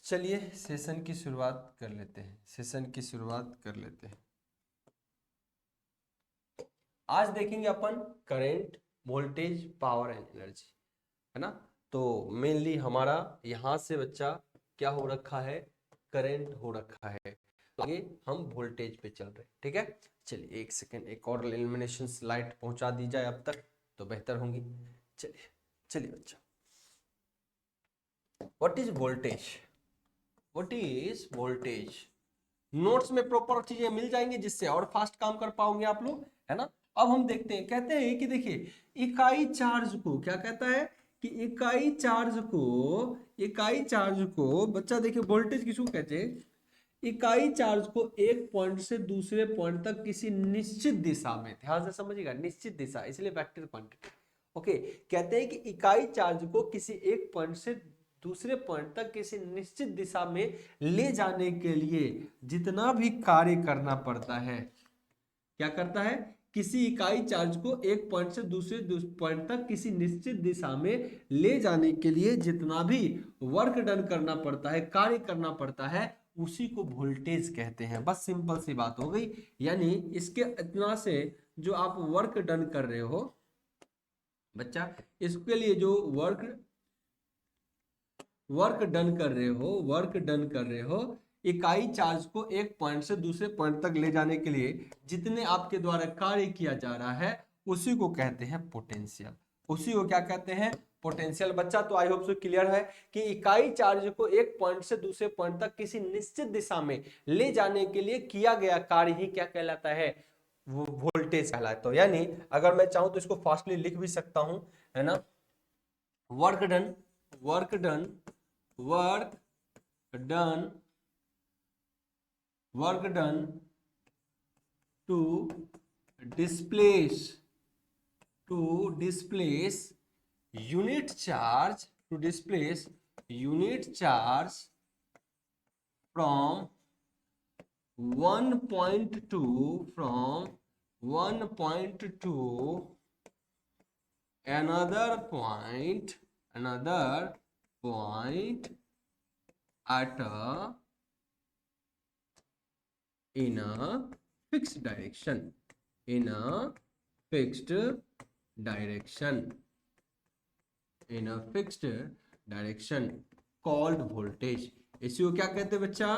चलिए सेशन की शुरुआत कर लेते हैं। आज देखेंगे अपन current, voltage, power and energy, है ना। तो मेनली हमारा यहाँ से बच्चा क्या हो रखा है, करंट हो रखा है। आगे हम वोल्टेज पे चल रहे हैं, ठीक है। चलिए एक सेकेंड, एक और इल्यूमिनेशन लाइट पहुंचा दी जाए अब तक तो बेहतर होंगी। चलिए बच्चा, व्हाट इज वोल्टेज। नोट्स में प्रॉपर चीजें मिल जाएंगी जिससे और फास्ट काम कर पाओगे आप लोग, है ना। अब हम देखते हैं, कहते हैं कि देखिए इकाई चार्ज को क्या कहता है कि इकाई चार्ज को बच्चा देखिए वोल्टेज किसको कहते हैं, इकाई चार्ज को एक पॉइंट से दूसरे पॉइंट तक किसी निश्चित दिशा में, ध्यान से समझिएगा, निश्चित दिशा इसलिए वेक्टर क्वांटिटी। ओके, कहते हैं कि इकाई चार्ज को किसी एक पॉइंट से दूसरे पॉइंट तक किसी निश्चित दिशा में ले जाने के लिए जितना भी कार्य करना पड़ता है, क्या करता है, किसी इकाई चार्ज को एक पॉइंट से दूसरे पॉइंट तक किसी निश्चित दिशा में ले जाने के लिए जितना भी वर्क डन करना पड़ता है, कार्य करना पड़ता है, उसी को वोल्टेज कहते हैं। बस सिंपल सी बात हो गई। यानी इसके इतना से जो आप वर्क डन कर रहे हो बच्चा, इसके लिए जो वर्क डन कर रहे हो, इकाई चार्ज को एक पॉइंट से दूसरे पॉइंट तक ले जाने के लिए जितने आपके द्वारा कार्य किया जा रहा है उसी को कहते हैं पोटेंशियल। उसी को क्या कहते हैं, पोटेंशियल। बच्चा तो आई होप सो क्लियर है कि इकाई चार्ज को एक पॉइंट से दूसरे पॉइंट तक किसी निश्चित दिशा में ले जाने के लिए किया गया कार्य ही क्या कहलाता है, वो वोल्टेज कहलाता है। यानी अगर मैं चाहूं तो इसको फास्टली लिख भी सकता हूं, है ना। Work done to displace unit charge from one point to another point at a in a fixed direction called voltage। इसी को क्या कहते हैं बच्चा,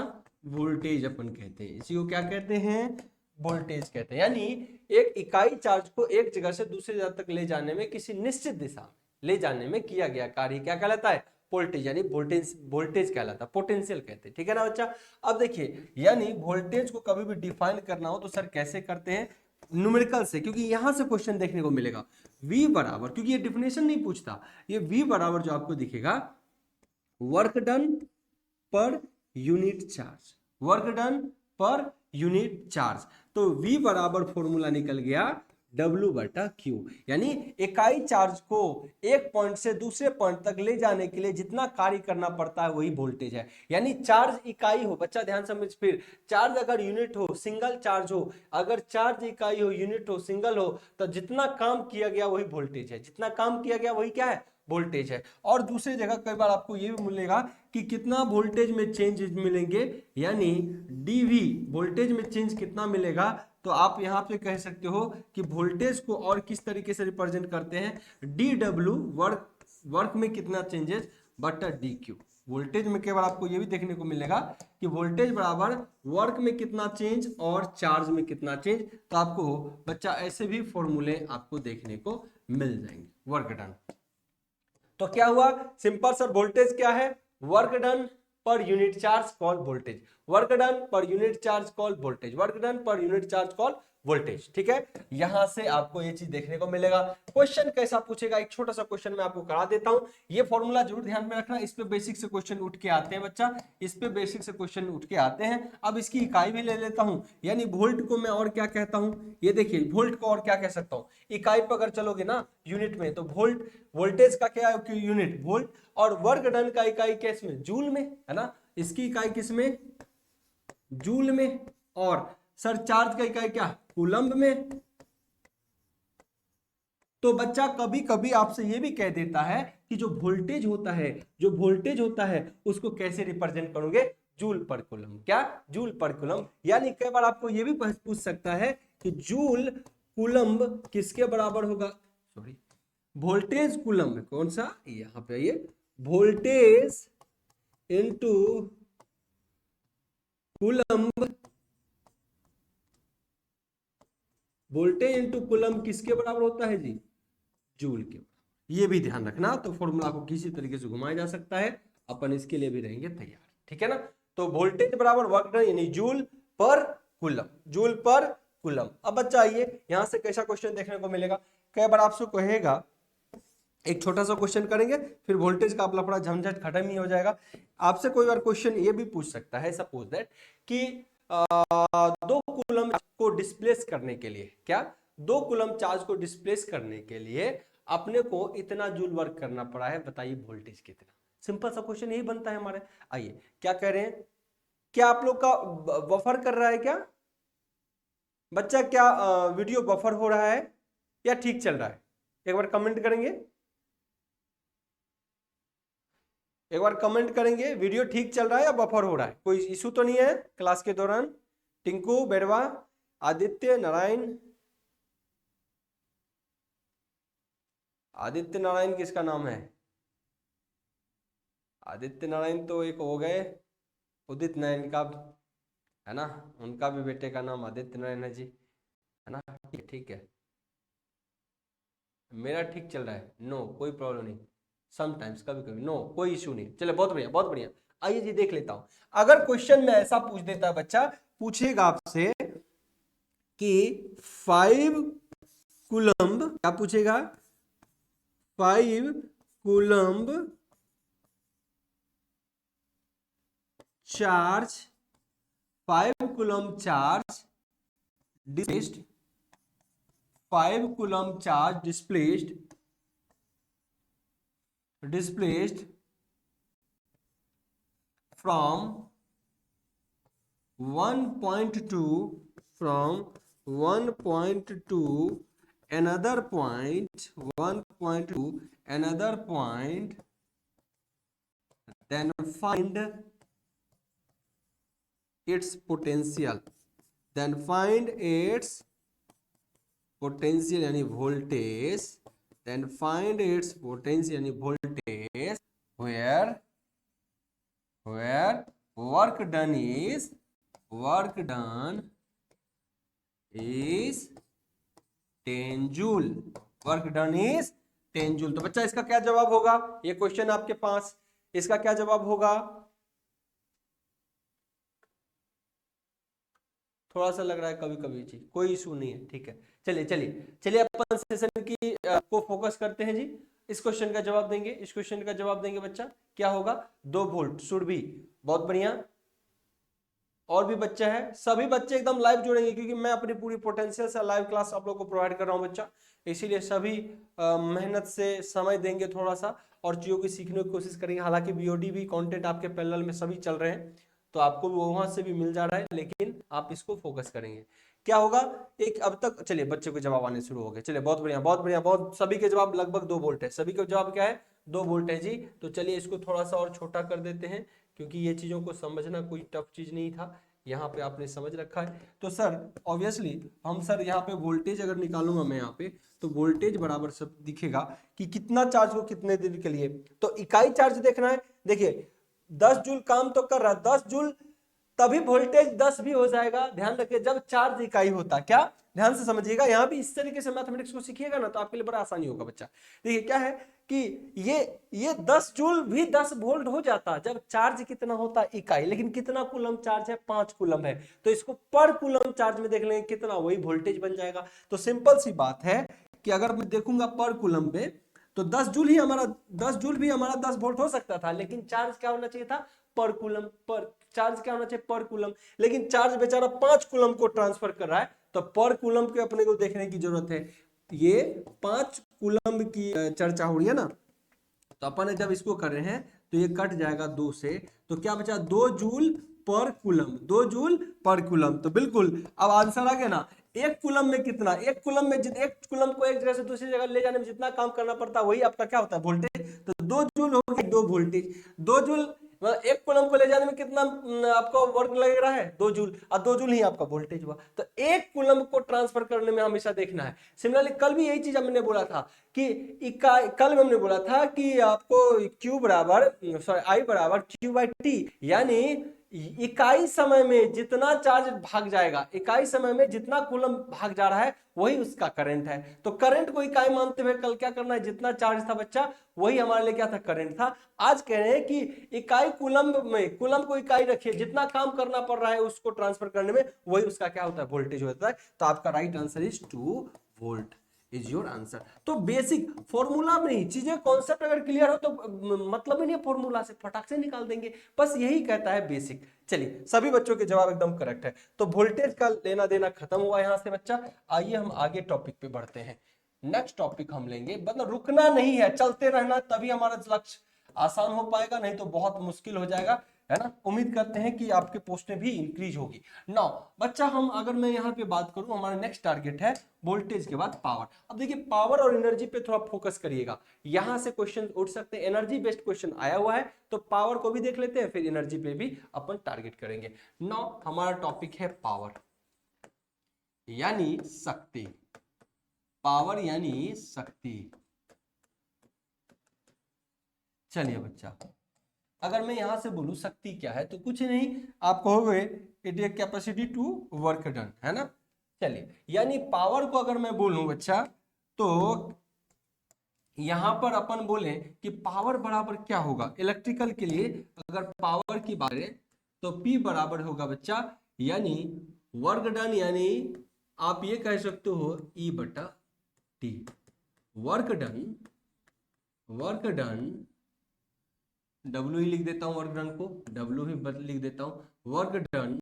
वोल्टेज अपन कहते हैं। इसी को क्या कहते हैं, वोल्टेज कहते हैं। यानी एक इकाई चार्ज को एक जगह से दूसरी जगह तक ले जाने में, किसी निश्चित दिशा में ले जाने में किया गया कार्य क्या कहलाता है, वोल्टेज। यानी वोल्टेज कहलाता है, पोटेंशियल कहते हैं, ठीक है ना बच्चा। अब देखिए, यानी वोल्टेज को कभी भी डिफाइन करना हो तो सर कैसे करते हैं, न्यूमेरिकल से, क्योंकि यहां से क्वेश्चन देखने को मिलेगा। V बराबर, क्योंकि ये डिफिनेशन नहीं पूछता, ये V बराबर जो आपको दिखेगा work done per unit charge, तो V बराबर फॉर्मूला निकल गया W/Q। यानी इकाई चार्ज को एक पॉइंट से दूसरे पॉइंट तक ले जाने के लिए जितना कार्य करना पड़ता है वही वोल्टेज है। यानी चार्ज इकाई हो, बच्चा ध्यान समझ, फिर चार्ज अगर यूनिट हो, सिंगल चार्ज हो, अगर चार्ज इकाई हो, यूनिट हो, सिंगल हो, तो जितना काम किया गया वही वोल्टेज है, जितना काम किया गया वही क्या है, वोल्टेज है। और दूसरी जगह कई बार आपको ये भी मिलेगा कि कितना वोल्टेज में चेंज मिलेंगे, यानी डीवी वोल्टेज में चेंज कितना मिलेगा, तो आप यहां पे कह सकते हो कि वोल्टेज को और किस तरीके से रिप्रेजेंट करते हैं, डी डब्ल्यू वर्क में कितना चेंजेस बटा डी क्यू। वोल्टेज में केवल आपको यह भी देखने को मिलेगा कि वोल्टेज बराबर वर्क में कितना चेंज और चार्ज में कितना चेंज। तो आपको बच्चा ऐसे भी फॉर्मूले आपको देखने को मिल जाएंगे। वर्क डन तो क्या हुआ, सिंपल सर, वोल्टेज क्या है, work done per unit charge call voltage, work done per unit charge call voltage, work done per unit charge call voltage, ठीक है। यहां से आपको ये चीज देखने को मिलेगा। क्वेश्चन कैसा पूछेगा, एक छोटा सा क्वेश्चन मैं आपको करा देता हूं, ये फॉर्मूला जरूर ध्यान में रखना, इस पे बेसिक से क्वेश्चन उठ के आते हैं बच्चा, इस पे बेसिक से क्वेश्चन उठ के आते हैं। अब इसकी इकाई भी ले लेता हूं, यानी वोल्ट को मैं और क्या कहता हूं, ये देखिए वोल्ट को और क्या कह सकता हूं, इकाई पर अगर चलोगे ना यूनिट में, तो वोल्ट, वोल्टेज का क्या है यूनिट वोल्ट, और वर्क डन का इकाई किस में, जूल में, है ना। इसकी इकाई किस में, जूल में, और सर चार्ज का इकाई क्या, कूलम्ब में, तो बच्चा कभी कभी आपसे ये भी कह देता है कि जो वोल्टेज होता है उसको कैसे रिप्रेजेंट करोगे, जूल पर कूलम। क्या, जूल पर कूलम। यानी कई बार आपको ये भी पूछ सकता है कि जूल कूलम किसके बराबर होगा, सॉरी वोल्टेज कूलम, कौन सा, यहां पे आइए, voltage into coulomb, voltage into coulomb किसके बराबर होता है जी, जूल के। ये भी ध्यान रखना, तो फॉर्मूला को किसी तरीके से घुमाया जा सकता है, अपन इसके लिए भी रहेंगे तैयार, ठीक है ना। तो वोल्टेज बराबर वर्क डन यानी जूल पर कूलम, जूल पर कूलम। अब बच्चा आइए यहां से कैसा क्वेश्चन देखने को मिलेगा, कई बार आपसे कहेगा, एक छोटा सा क्वेश्चन करेंगे फिर वोल्टेज का अपना पूरा झंझट खत्म ही हो जाएगा। आपसे कोई बार क्वेश्चन ये भी पूछ सकता है, सपोज दैट कि 2 कूलम को डिस्प्लेस करने के लिए, क्या, 2 कूलम चार्ज को डिस्प्लेस करने के लिए अपने को इतना जूल वर्क करना पड़ा है, बताइए वोल्टेज कितना। सिंपल सा क्वेश्चन यही बनता है हमारे। आइए क्या कह रहे हैं, क्या आप लोग का बफर कर रहा है क्या बच्चा, क्या वीडियो बफर हो रहा है या ठीक चल रहा है, एक बार कमेंट करेंगे, एक बार कमेंट करेंगे, वीडियो ठीक चल रहा है या बफर हो रहा है, कोई इशू तो नहीं है क्लास के दौरान। टिंकू बेरवा, आदित्य नारायण, आदित्य नारायण किसका नाम है, आदित्य नारायण तो एक हो गए, उदित नारायण का है ना, उनका भी बेटे का नाम आदित्य नारायण है जी, है ना, ठीक है। मेरा ठीक चल रहा है, नो कोई प्रॉब्लम नहीं, समटाइम्स कभी कभी, नो कोई इशू नहीं, चले बहुत बढ़िया बहुत बढ़िया। आइए जी देख लेता हूं, अगर क्वेश्चन में ऐसा पूछ देता है बच्चा, पूछेगा आपसे कि 5 कूलम्ब, क्या पूछेगा, 5 coulomb charge, 5 coulomb charge displaced, 5 coulomb charge displaced from 1.2 another point, 1.2 another point, then find its potential, then find its potential यानी voltage, then find its potential यानी voltage where work done is 10 joule, work done is 10 joule. तो बच्चा इसका क्या जवाब होगा, ये question आपके पास, इसका क्या जवाब होगा, थोड़ा सा लग रहा है कभी कभी जी, कोई इशू नहीं है, ठीक है। चलिए चलिए चलिए अपन सेशन की को फोकस करते हैं जी, इस क्वेश्चन का जवाब देंगे, इस क्वेश्चन का जवाब देंगे बच्चा, क्या होगा, 2 वोल्ट शुड बी, बहुत बढ़िया। और भी बच्चे हैं, सभी बच्चे एकदम लाइव जुड़ेंगे क्योंकि मैं अपनी पूरी पोटेंशियल से लाइव क्लास आप लोगों को प्रोवाइड कर रहा हूं बच्चा, इसीलिए सभी मेहनत से समय देंगे थोड़ा सा और चीज़ों की सीखने की कोशिश करेंगे। हालांकि बीओडी भी कंटेंट आपके पैरेलल में सभी चल रहे हैं, तो आपको भी वहां से भी मिल जा रहा है, लेकिन आप इसको फोकस करेंगे। क्या होगा, एक अब तक चलिए बच्चे को जवाब आने शुरू हो गए, चलिए बहुत बढ़िया बहुत बढ़िया, बहुत सभी के जवाब लगभग 2 वोल्ट है, सभी का जवाब क्या है, 2 वोल्ट है जी। तो चलिए इसको थोड़ा सा और छोटा कर देते हैं क्योंकि ये चीज़ों को समझना कोई टफ चीज़ नहीं था, यहाँ पे आपने समझ रखा है। तो सर ऑब्वियसली हम सर यहाँ पे वोल्टेज अगर निकालूंगा मैं यहाँ पे, तो वोल्टेज बराबर सब दिखेगा कि कितना चार्ज को कितने देर के लिए, तो इकाई चार्ज देखना है। देखिए 10 जूल काम तो कर रहा है, 10 जूल तभी वोल्टेज 10 भी हो जाएगा, ध्यान रखिए जब चार्ज इकाई होता, क्या ध्यान से समझिएगा, यहाँ भी इस तरीके से मैथमेटिक्स को सीखिएगा ना तो आपके लिए बड़ा आसानी होगा बच्चा। देखिए क्या है कि ये 10 जूल भी 10 वोल्ट हो जाता जब चार्ज कितना होता इकाई, लेकिन कितना कूलम चार्ज है, 5 कूलम है, तो इसको पर कूलम चार्ज में देख लेंगे कितना, वही वोल्टेज बन जाएगा। तो सिंपल सी बात है कि अगर मैं देखूंगा पर कूलम पे तो 10 जूल भी हमारा 10 वोल्ट हो सकता था, लेकिन चार्ज क्या होना चाहिए था, पर कूलम, पर चार्ज क्या होना चाहिए, पर कूलम, लेकिन चार्ज बेचारा 5 कूलम को ट्रांसफर कर रहा है, तो पर कूलम के अपने को देखने की जरूरत है। ये 5 कूलम की चर्चा हो रही है ना, तो अपन जब इसको कर रहे हैं तो ये कट जाएगा 2 से, तो क्या बचा, 2 जूल पर कूलम, 2 जूल पर कूलम। तो बिल्कुल अब आंसर आ गया ना, एक कूलम में कितना, एक कूलम में एक कूलम को एक जगह से दूसरी जगह ले जाने में जितना काम करना पड़ता है वही आपका क्या होता है, वोल्टेज। तो 2 जूल हो गए 2 वोल्टेज, 2 जूल एक कूलम को ले जाने में कितना आपका वर्क लग रहा है, 2 जूल, और 2 जूल ही आपका वोल्टेज हुआ। तो एक कूलम को ट्रांसफर करने में हमेशा देखना है। सिमिलरली कल भी यही चीज हमने बोला था कि कल में हमने बोला था कि आपको Q बराबर सॉरी I बराबर Q/T, यानी इकाई समय में जितना चार्ज भाग जाएगा, इकाई समय में जितना कूलम भाग जा रहा है वही उसका करंट है। तो करंट को इकाई मानते हुए कल क्या करना है, जितना चार्ज था बच्चा वही हमारे लिए क्या था, करंट था। आज कह रहे हैं कि इकाई कूलम में, कूलम को इकाई रखिए, जितना काम करना पड़ रहा है उसको ट्रांसफर करने में वही उसका क्या होता है, वोल्टेज होता है। तो आपका right answer is 2 volt is your answer. तो बेसिक फॉर्मूला में ही चीजें, कॉन्सेप्ट अगर क्लियर हो तो मतलब ही नहीं फॉर्मूला से फटाक से निकाल देंगे, बस यही कहता है बेसिक। चलिए सभी बच्चों के जवाब एकदम करेक्ट है। तो वोल्टेज का लेना देना खत्म हुआ यहां से बच्चा। आइए हम आगे टॉपिक पे बढ़ते हैं। नेक्स्ट टॉपिक हम लेंगे, मतलब रुकना नहीं है, चलते रहना, तभी हमारा लक्ष्य आसान हो पाएगा, नहीं तो बहुत मुश्किल हो जाएगा, है ना। उम्मीद करते हैं कि आपके पोस्टें भी इंक्रीज होगी। नाउ बच्चा हम अगर मैं यहाँ पे बात करूं, हमारा नेक्स्ट टारगेट है वोल्टेज के बाद पावर। अब देखिए पावर और एनर्जी पे थोड़ा फोकस करिएगा, यहां से क्वेश्चन उठ सकते हैं, एनर्जी बेस्ड क्वेश्चन आया हुआ है, तो पावर को भी देख लेते हैं, फिर एनर्जी पे भी अपन टारगेट करेंगे। नाउ हमारा टॉपिक है पावर यानी शक्ति, पावर यानी शक्ति। चलिए बच्चा, अगर मैं यहां से बोलूं शक्ति क्या है, तो कुछ नहीं, आप कहोगे it is capacity to work done, है ना। चलिए, यानी पावर को अगर मैं बोलूं बच्चा, तो यहां पर अपन बोले कि पावर बराबर क्या होगा, इलेक्ट्रिकल के लिए अगर पावर की बात करें तो P बराबर होगा बच्चा, यानी वर्क डन, यानी आप ये कह सकते हो E/T। Work done, work done, W ही लिख देता हूं, वर्क डन को W ही लिख देता हूं, work done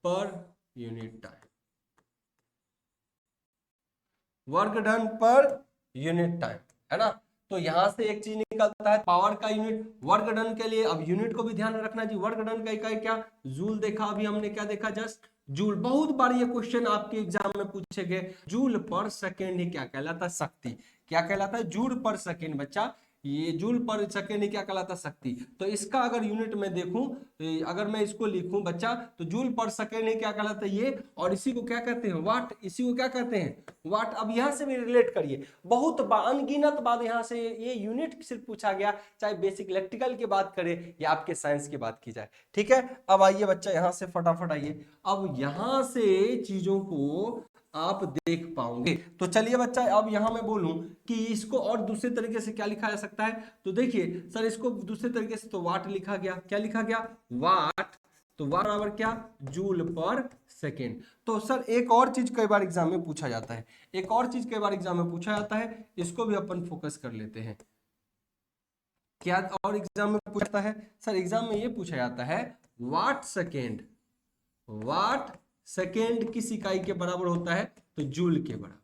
per unit time, work done per unit time, है ना। तो यहां से एक चीज निकलता है पावर का यूनिट, वर्क डन के लिए। अब यूनिट को भी ध्यान में रखना जी, वर्क डन का इकाई क्या, जूल देखा अभी हमने, क्या देखा जस्ट जूल। बहुत बार ये क्वेश्चन आपके एग्जाम में पूछे गए, जूल पर सेकेंड ही क्या कहलाता है, शक्ति। क्या कहलाता है, जूल पर सेकेंड बच्चा, ये जूल पर सेकेंड ही क्या कहलाता है, शक्ति। तो इसका अगर यूनिट में देखूं, अगर मैं इसको लिखूं बच्चा, तो जूल पर सेकेंड ही क्या कहलाता है ये, और इसी को क्या कहते हैं, वाट, इसी को क्या कहते हैं, वाट। अब यहां से भी रिलेट करिए, बहुत अनगिनत बात यहां से, ये यूनिट सिर्फ पूछा गया, चाहे बेसिक इलेक्ट्रिकल की बात करें या आपके साइंस की बात की जाए, ठीक है। अब आइए बच्चा यहां से फटाफट आइए, अब यहां से चीजों को आप देख पाओगे। तो चलिए बच्चा, अब यहां मैं बोलूं कि इसको और दूसरे तरीके से क्या लिखा जा सकता है, तो देखिए सर इसको दूसरे तरीके से तो वाट लिखा गया, क्या लिखा गया, वाट। तो वाट बराबर क्या, जूल पर सेकेंड। तो सर एक और चीज कई बार एग्जाम में पूछा जाता है, एक और चीज कई बार एग्जाम में पूछा जाता है, इसको भी अपन फोकस कर लेते हैं। क्या और एग्जाम में पूछा जाता है, सर एग्जाम में ये पूछा जाता है वाट सेकेंड, वाट सेकेंड किस इकाई के बराबर होता है, तो जूल के बराबर।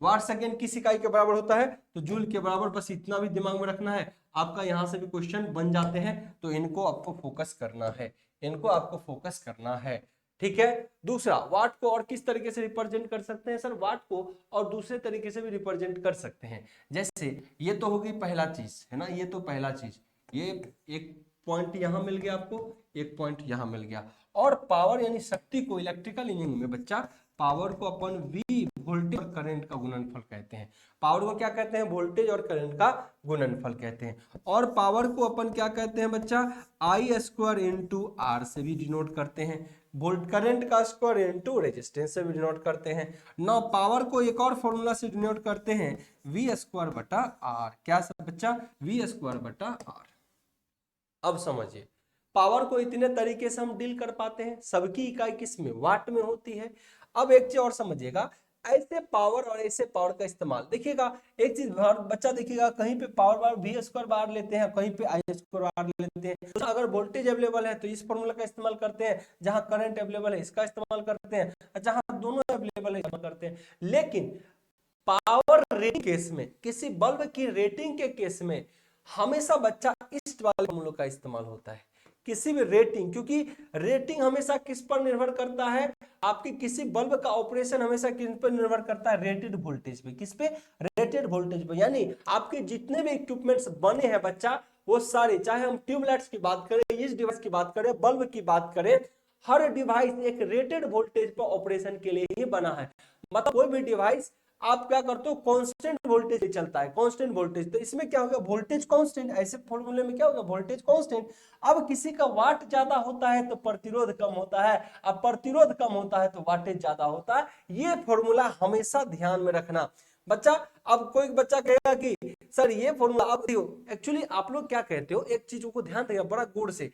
वाट सेकेंड किस इकाई के बराबर होता है, तो जूल के बराबर। बस इतना भी दिमाग में रखना है, आपका यहां से भी क्वेश्चन बन जाते हैं, तो इनको आपको फोकस करना है, इनको आपको फोकस करना है, ठीक है। दूसरा, वाट को और किस तरीके से रिप्रेजेंट कर सकते हैं, सर वाट को और दूसरे तरीके से भी रिप्रेजेंट कर सकते हैं। जैसे ये तो होगी पहला चीज, है ना, ये तो पहला चीज, ये एक पॉइंट यहां मिल गया आपको, एक पॉइंट यहां मिल गया। और पावर यानी शक्ति को इलेक्ट्रिकल इंजीनियरिंग में बच्चा, पावर को अपन V वोल्टेज और करंट का गुणनफल कहते हैं। पावर को क्या कहते हैं, वोल्टेज और करंट का गुणनफल कहते हैं। और पावर को अपन क्या कहते हैं बच्चा, I² इंटू R से भी डिनोट करते हैं, वोल्ट करंट का स्क्वायर इंटू रेजिस्टेंस से भी डिनोट करते हैं। नौ पावर को एक और फॉर्मूला से डिनोट करते हैं, V²/R। क्या सब बच्चा, V²/R। अब समझिए, पावर को इतने तरीके से हम डील कर पाते हैं, सबकी इकाई किस में, वाट में होती है। अब एक चीज और समझिएगा, ऐसे पावर और ऐसे पावर का इस्तेमाल देखिएगा, एक चीज बच्चा देखिएगा, कहीं पे पावर बार V² लेते हैं, कहीं पे I² लेते हैं। तो अगर वोल्टेज अवेलेबल है तो इस फॉर्मूला का इस्तेमाल करते हैं, जहां करंट अवेलेबल है इसका इस्तेमाल करते हैं, जहां दोनों अवेलेबल है इस्तेमाल करते हैं। लेकिन पावर रेटिंग केस में, किसी बल्ब की रेटिंग के केस में हमेशा बच्चा इस वाले फॉर्मूले का इस्तेमाल होता है किसी भी रेटिंग, क्योंकि रेटिंग हमेशा किस पर निर्भर करता है, आपकी किसी बल्ब का ऑपरेशन हमेशा किस पर निर्भर करता है, रेटेड वोल्टेज पे। किस पे? रेटेड वोल्टेज पे। यानी आपके जितने भी इक्विपमेंट्स बने हैं बच्चा, वो सारे, चाहे हम ट्यूबलाइट्स की बात करें, इस डिवाइस की बात करें, बल्ब की बात करें, हर डिवाइस एक रेटेड वोल्टेज पर ऑपरेशन के लिए ही बना है। मतलब कोई भी डिवाइस आप क्या करते हो, कांस्टेंट वोल्टेज चलता है, कांस्टेंट वोल्टेज। तो इसमें क्या होगा, वोल्टेज कांस्टेंट, ऐसे फॉर्मूले में क्या होगा, वोल्टेज कांस्टेंट। अब किसी का वाट ज्यादा होता है तो प्रतिरोध कम होता है, अब प्रतिरोध कम होता है तो वाटेज ज्यादा होता है। ये फॉर्मूला हमेशा ध्यान में रखना बच्चा। अब कोई बच्चा कहेगा कि सर ये फॉर्मूला, अब देखो एक्चुअली आप लोग क्या कहते हो, एक चीजों को ध्यान देगा बड़ा गौर से।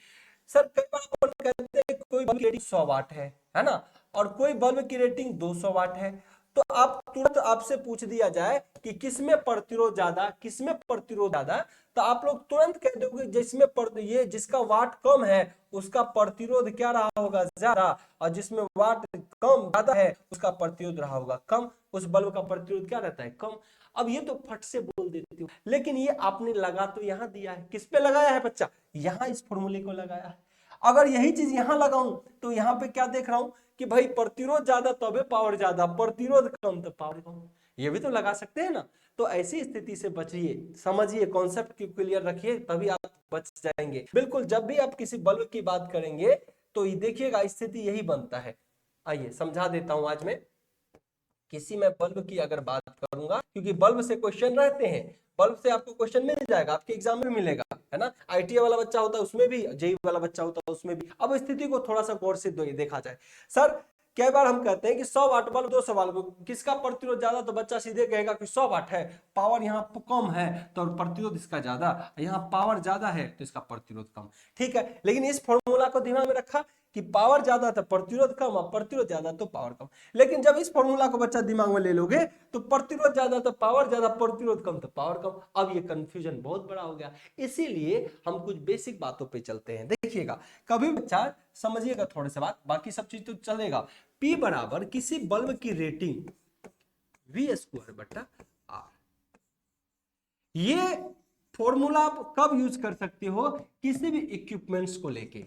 सर कई बार अपन कहते हैं कोई बल्ब की रेटिंग 100 वाट है ना, और कोई बल्ब की रेटिंग 200 वाट है। तो आप तुरंत आपसे पूछ दिया जाए कि किसमें प्रतिरोध ज्यादा, किसमें प्रतिरोध ज्यादा, तो आप लोग तुरंत कह दोगे जिसमें ये जिसका वाट कम है उसका प्रतिरोध क्या रहा होगा, ज्यादा, और जिसमें वाट कम ज्यादा है उसका प्रतिरोध रहा होगा कम, उस बल्ब का प्रतिरोध क्या रहता है, कम। अब ये तो फट से बोल देती हो, लेकिन ये आपने लगा तो यहां दिया है, किस पे लगाया है बच्चा, यहां इस फॉर्मूले को लगाया है। अगर यही चीज यहां लगाऊं तो यहां पे क्या देख रहा हूं कि भाई प्रतिरोध ज्यादा तबे पावर ज्यादा, प्रतिरोध कम तो पावर कम, ये भी तो लगा सकते हैं ना। तो ऐसी स्थिति से बचिए, समझिए, कॉन्सेप्ट को क्लियर रखिए, तभी आप बच जाएंगे। बिल्कुल जब भी आप किसी बल्ब की बात करेंगे तो देखिएगा स्थिति यही बनता है। आइए समझा देता हूं। आज मैं किसी में बल्ब की अगर बात करूंगा, क्योंकि बल्ब से क्वेश्चन रहते हैं, बल्ब से आपको क्वेश्चन मिल जाएगा, आपके एग्जाम में मिलेगा, है ना। आईटीआई वाला बच्चा होता है उसमें भी, जेईई वाला बच्चा होता है उसमें भी। अब स्थिति को थोड़ा सा गौर से देखा जाए। सर कई बार हम कहते हैं कि 100 वाट बल्ब 200 वाट, किसका प्रतिरोध ज्यादा, तो बच्चा सीधे कहेगा कि 100 वाट है, पावर यहाँ कम है तो प्रतिरोध इसका ज्यादा, यहाँ पावर ज्यादा है तो इसका प्रतिरोध कम। ठीक है, लेकिन इस फॉर्मूला को दिमाग में रखा कि पावर ज्यादा तो प्रतिरोध कम, और प्रतिरोध ज्यादा तो पावर कम। लेकिन जब इस फॉर्मूला को बच्चा दिमाग में ले लोगे तो प्रतिरोध ज्यादा तो पावर ज्यादा, प्रतिरोध कम तो पावर कम। अब ये कंफ्यूजन बहुत बड़ा हो गया, इसीलिए हम कुछ बेसिक बातों पे चलते हैं। देखिएगा कभी बच्चा समझिएगा थोड़े से बात, बाकी सब चीज तो चलेगा। P बराबर किसी बल्ब की रेटिंग V² बटा R, ये फॉर्मूला आप कब यूज कर सकते हो, किसी भी इक्विपमेंट्स को लेके,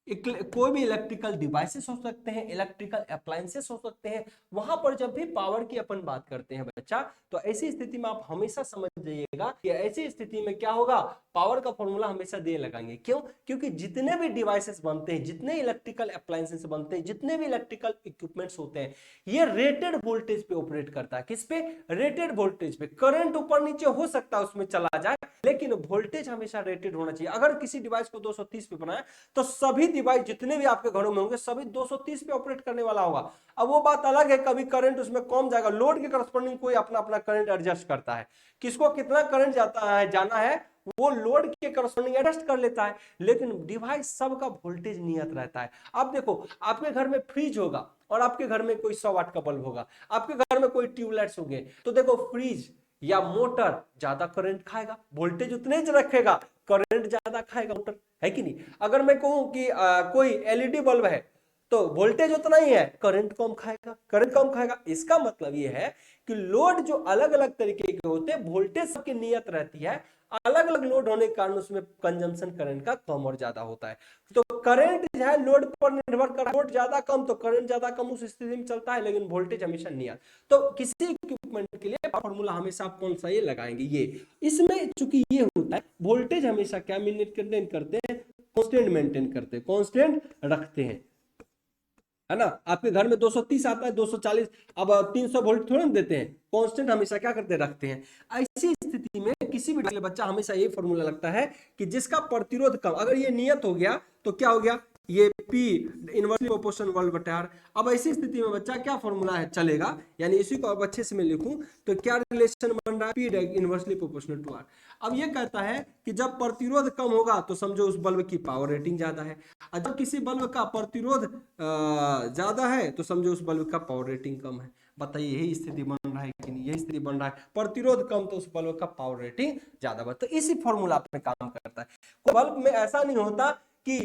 कोई भी इलेक्ट्रिकल डिवाइसेस हो सकते हैं, इलेक्ट्रिकल अप्लायंसेस हो सकते हैं, वहां पर जब भी पावर की अपन बात करते हैं बच्चा, तो ऐसी स्थिति में आप हमेशा समझ जाइएगा कि ऐसी स्थिति में क्या होगा, पावर का फॉर्मूला हमेशा दे लगाएंगे। क्यों? क्योंकि जितने भी डिवाइसेस बनते हैं, जितने इलेक्ट्रिकल अप्लायंसेस बनते हैं, जितने भी इलेक्ट्रिकल इक्विपमेंट्स होते हैं, ये रेटेड वोल्टेज पे ऑपरेट करता है। किस पे? रेटेड वोल्टेज पे। करंट ऊपर नीचे हो सकता है उसमें चला जाए, लेकिन वोल्टेज हमेशा रेटेड होना चाहिए। अगर किसी डिवाइस को 230 पे बनाया तो सभी डिवाइस जितने भी आपके घरों में होंगे सभी 230 पे ऑपरेट करने वाला होगा। अब वो बात अलग है, कभी करंट उसमें कम जाएगा, लोड के करस्पॉन्डिंग कोई अपना अपना करंट एडजस्ट करता है, किसको कितना करंट जाता है जाना है वो लोड के करस्पॉन्डिंग एडजस्ट कर लेता है, लेकिन डिवाइस सबका वोल्टेज नियत रहता है। अब देखो आपके घर में फ्रिज होगा और आपके घर में कोई 100 वाट का बल्ब होगा, आपके घर में कोई ट्यूबलाइट्स होंगे, तो देखो फ्रिज या मोटर ज्यादा करंट खाएगा, वोल्टेज उतने ही रखेगा, करंट ज्यादा खाएगा मोटर, है कि नहीं। अगर मैं कहूं कि कोई एलईडी बल्ब है तो वोल्टेज उतना ही है, करंट कम खाएगा, करंट कम खाएगा। इसका मतलब ये है कि लोड जो अलग अलग तरीके के होते हैं, वोल्टेज सबकी नियत रहती है, अलग अलग लोड होने के कारण उसमें कंजम्पशन करंट का कम और ज्यादा होता है। तो करंट जो है लोड पर निर्भर कर, लोड ज्यादा कम तो करंट ज्यादा कम, उस स्थिति में चलता है, लेकिन वोल्टेज हमेशा नियत। तो किसी इक्विपमेंट के लिए फॉर्मूला हमेशा आप कौन सा ये लगाएंगे, ये। इसमें चूंकि ये होता है वोल्टेज हमेशा क्या मेंटेन करते हैं, कांस्टेंट मेंटेन करते हैं, कांस्टेंट रखते हैं, है ना। आपके घर में 230 आता है, 240, अब 300 वोल्ट थोड़ा देते हैं, कांस्टेंट हमेशा क्या करते हैं, रखते हैं। ऐसी स्थिति में किसी भी बच्चा हमेशा ये फॉर्मूला लगता है कि जिसका प्रतिरोध कम, अगर ये नियत हो गया तो क्या हो गया, ये P इनवर्सली प्रोपोर्शनल वोल्ट बटा R। अब ऐसी स्थिति में बच्चा क्या फॉर्मूला है चलेगा, यानी इसी को अब अच्छे से मैं लिखूं तो क्या रिलेशन बन रहा है, P inversely proportional to R। अब ये कहता है कि जब प्रतिरोध कम होगा तो समझो उस बल्ब की पावर रेटिंग ज्यादा है, और जब किसी बल्ब का प्रतिरोध ज्यादा है तो समझो उस बल्ब का पावर रेटिंग कम है। बताइए यही स्थिति बन रहा है कि नहीं, यही स्थिति बन रहा है, प्रतिरोध कम तो उस बल्ब का पावर रेटिंग ज्यादा। तो इसी फॉर्मूला पे काम करता है। बल्ब में ऐसा नहीं होता कि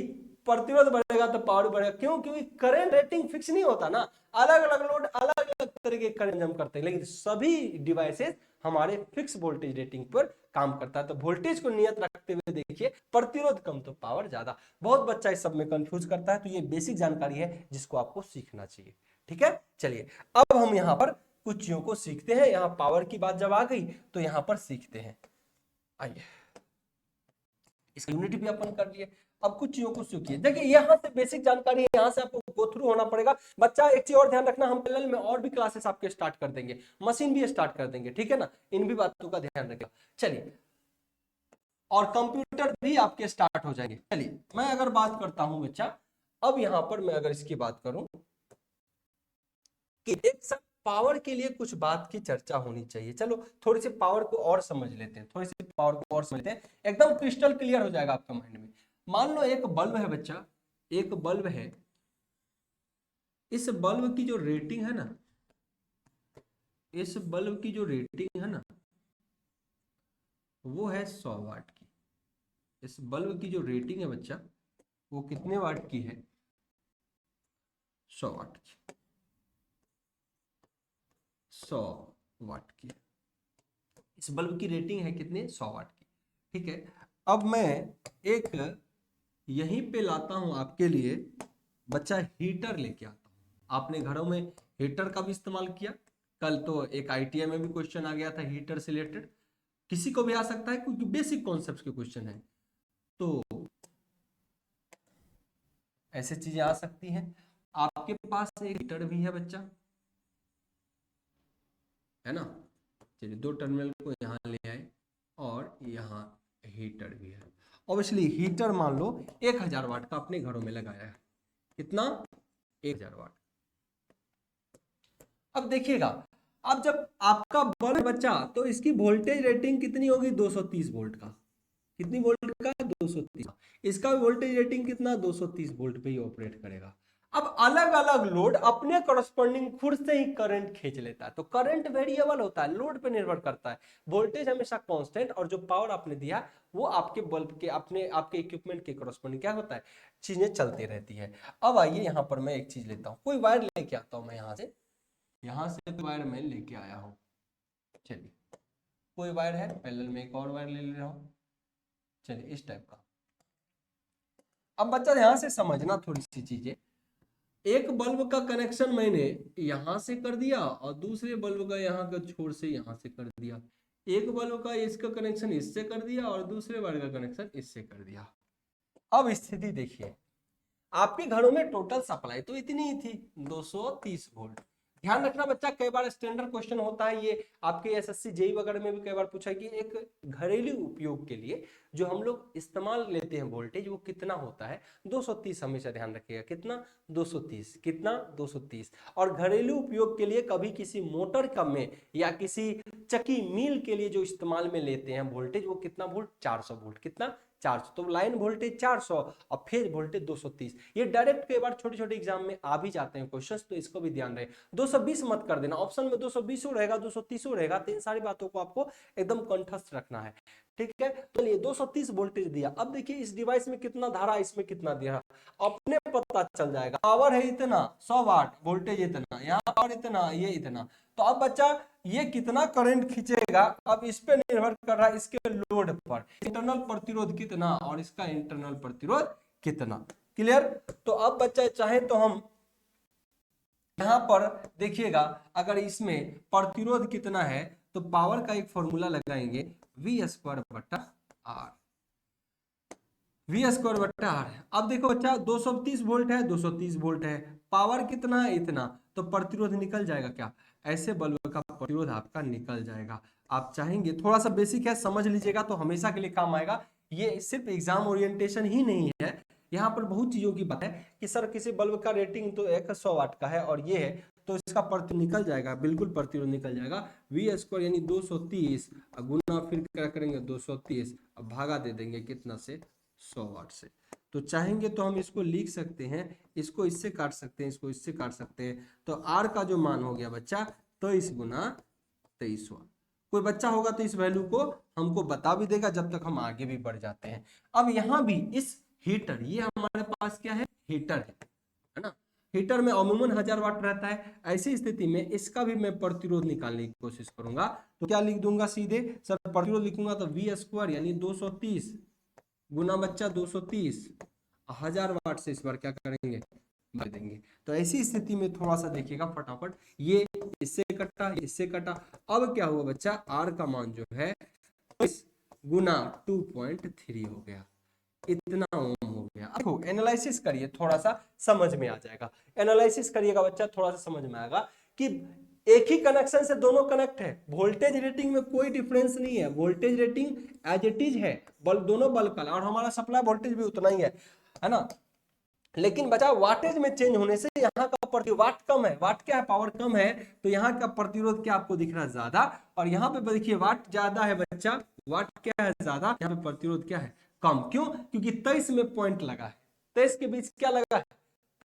प्रतिरोध बढ़ेगा तो पावर बढ़ेगा, क्यों? क्योंकि करंट रेटिंग फिक्स नहीं होता ना, अलग अलग लोड अलग अलग तरीके करंट जम करते हैं, लेकिन सभी डिवाइसेस हमारे फिक्स वोल्टेज रेटिंग पर काम करता है। तो वोल्टेज को नियत रखते हुए देखिए, प्रतिरोध कम तो पावर ज्यादा। बहुत बच्चा इस सब में कंफ्यूज करता है, तो ये बेसिक जानकारी है जिसको आपको सीखना चाहिए। ठीक है, चलिए अब हम यहाँ पर कुछ चीजों को सीखते हैं। यहाँ पावर की बात जब आ गई तो यहाँ पर सीखते हैं। आइए, इसका यूनिट भी अपन कर लिए। अब कुछ चीजों को सीखिए। देखिए यहाँ से बेसिक जानकारी है, यहाँ से आपको गो थ्रू होना पड़ेगा। बच्चा एक चीज और ध्यान रखना, हम पैरेलल में और भी क्लासेस आपके स्टार्ट कर देंगे, मशीन भी स्टार्ट कर देंगे, ठीक है ना, इन भी बातों का ध्यान रखिएगा। चलिए, और कंप्यूटर भी आपके स्टार्ट हो जाएंगे। चलिए मैं अगर बात करता हूं बच्चा, अब यहां पर मैं अगर इसकी बात करूं कि एक सब पावर के लिए कुछ बात की चर्चा होनी चाहिए। चलो थोड़ी सी पावर को और समझ लेते हैं, थोड़ी सी पावर को और समझते हैं, एकदम क्रिस्टल क्लियर हो जाएगा आपका माइंड में। मान लो एक बल्ब है बच्चा, एक बल्ब है, इस बल्ब की जो रेटिंग है ना, इस बल्ब की जो रेटिंग है ना, वो है 100 वाट की। इस बल्ब की जो रेटिंग है बच्चा, वो कितने वाट की है? 100 वाट की, 100 वाट की। इस बल्ब की रेटिंग है कितने? 100 वाट की। ठीक है, अब मैं एक यहीं पे लाता हूं आपके लिए बच्चा, हीटर लेके आता हूं। आपने घरों में हीटर का भी इस्तेमाल किया, कल तो एक आईटीआई में भी क्वेश्चन आ गया था हीटर से रिलेटेड, किसी को भी आ सकता है क्योंकि बेसिक कॉन्सेप्ट के क्वेश्चन है, तो ऐसे चीजें आ सकती हैं। आपके पास एक हीटर भी है बच्चा, है ना। चलिए दो टर्मिनल को यहाँ ले आए और यहाँ हीटर भी है। ऑब्वियसली हीटर मान लो 1000 वाट का अपने घरों में लगाया है। कितना? 1000 वाट। अब देखिएगा, अब जब आपका बल्ब बच्चा, तो इसकी वोल्टेज रेटिंग कितनी होगी? 230 वोल्ट का। कितनी वोल्ट का? 230। इसका वोल्टेज रेटिंग कितना? 230 वोल्ट पे ही ऑपरेट करेगा। अब अलग अलग लोड अपने करस्पॉन्डिंग खुद से ही करंट खींच लेता है। तो करंट वेरिएबल होता है, लोड पे निर्भर करता है, वोल्टेज हमेशा कांस्टेंट, और जो पावर आपने दिया वो आपके बल्ब के अपने आपके इक्विपमेंट के करस्पॉन्डिंग क्या होता है, चीजें चलती रहती है। अब आइए यहाँ पर मैं एक चीज लेता हूँ, कोई वायर लेके आता हूँ मैं यहाँ से तो वायर मैं लेके आया हूँ। चलिए कोई वायर है, पैरेलल में एक और वायर ले रहा हूँ। चलिए इस टाइप का। अब बच्चा ध्यान से समझना थोड़ी सी चीजें। एक बल्ब का कनेक्शन मैंने यहां से कर दिया और दूसरे बल्ब का यहाँ का छोर से यहां से कर दिया। एक बल्ब का इसका कनेक्शन इससे कर दिया और दूसरे बल्ब का कनेक्शन इससे कर दिया। अब स्थिति देखिए, आपके घरों में टोटल सप्लाई तो इतनी ही थी, 230 वोल्ट। ध्यान रखना बच्चा, कई बार स्टैंडर्ड क्वेश्चन होता है, ये आपके एसएससी जेई वगैरह में भी कई बार पूछा कि एक घरेलू उपयोग के लिए जो हम लोग इस्तेमाल लेते हैं वोल्टेज, वो कितना होता है? 230। हमेशा ध्यान रखिएगा, कितना? 230। कितना? 230। और घरेलू उपयोग के लिए कभी किसी मोटर का में या किसी चक्की मिल के लिए जो इस्तेमाल में लेते हैं वोल्टेज, वो कितना वोल्ट? 400 वोल्ट। कितना? 400। तो लाइन वोल्टेज 400 और फेज वोल्टेज 230। ये डायरेक्ट कई बार छोटे छोटे एग्जाम में आ भी जाते हैं क्वेश्चंस, तो इसको भी ध्यान रहे। 220 मत कर देना, ऑप्शन में 220 रहेगा, 230 रहेगा, तो इन सारी बातों को आपको एकदम कंठस्थ रखना है। ठीक है, तो ये 230 वोल्टेज दिया। अब देखिए इस डिवाइस में कितना धारा, इसमें कितना दिया, अपने पता चल जाएगा। पावर है इतना 100 वाट, वोल्टेज इतना, यहाँ पावर इतना, ये इतना। तो अब बच्चा ये कितना करंट खींचेगा, अब इस पे निर्भर कर रहा है इसके लोड पर, इंटरनल प्रतिरोध कितना और इसका इंटरनल प्रतिरोध कितना। क्लियर? तो अब बच्चा चाहे तो हम यहां पर देखिएगा, अगर इसमें प्रतिरोध कितना है तो पावर का एक फॉर्मूला लगाएंगे, V² बटा R। V² बटा R। अब देखो बच्चा 230 वोल्ट है, 230 वोल्ट है, पावर कितना है? इतना, तो प्रतिरोध निकल जाएगा क्या? ऐसे बल्ब का प्रतिरोध आपका निकल जाएगा। आप चाहेंगे, थोड़ा सा बेसिक है, समझ लीजिएगा तो हमेशा के लिए काम आएगा। ये सिर्फ एग्जाम ओरिएंटेशन ही नहीं है, यहाँ पर बहुत चीजों की बात है कि सर किसी बल्ब का रेटिंग तो 100 वाट का है और ये है, तो इसका प्रतिरोध निकल जाएगा, बिल्कुल प्रतिरोध निकल जाएगा। V² यानी 230 गुना फिर क्या करेंगे 230, अब भागा दे देंगे कितना से? 100 वाट से। तो चाहेंगे तो हम इसको लिख सकते हैं, इसको इससे काट सकते हैं, इसको इससे काट सकते हैं। तो R का जो मान हो गया बच्चा 23 गुना 23 वाट। कोई बच्चा होगा तो इस वैल्यू को हमको बता भी देगा जब तक हम आगे भी बढ़ जाते हैं। अब यहाँ भी इस हीटर, ये हमारे पास क्या है? हीटर है ना। हीटर में अमूमन 1000 वाट रहता है। ऐसी स्थिति में इसका भी मैं प्रतिरोध निकालने की कोशिश करूंगा, तो क्या लिख दूंगा सीधे सर, प्रतिरोध लिखूंगा तो वी स्क्वायर यानी 230 गुना बच्चा 230 1000 वाट से इस बार क्या करेंगे भर देंगे। तो ऐसी स्थिति में थोड़ा सा देखिएगा फटाफट, ये इससे कटा इससे कटा, अब क्या हुआ बच्चा, आर का मान जो है गुना 2.3 हो गया, इतना ओम हो गया। देखो एनालिसिस करिए थोड़ा सा समझ में आ जाएगा, एनालिसिस करिएगा बच्चा थोड़ा सा समझ में आएगा कि एक ही कनेक्शन से दोनों कनेक्ट है, वोल्टेज रेटिंग में कोई डिफरेंस नहीं है, voltage rating as it is है, बल्ब दोनों बल्ब का, और हमारा सप्लाई वोल्टेज भी उतना ही है ना। लेकिन बचा वाटेज में चेंज होने से यहाँ का प्रतिरोध वाट कम है, वाट क्या है, पावर कम है, तो यहाँ का प्रतिरोध क्या आपको दिख रहा है ज्यादा, और यहाँ पे देखिए वाट ज्यादा है बच्चा, वाट क्या है ज्यादा, यहाँ पे प्रतिरोध क्या है कम। क्यों? क्योंकि 23 में पॉइंट लगा है, 23 के बीच क्या लगा है,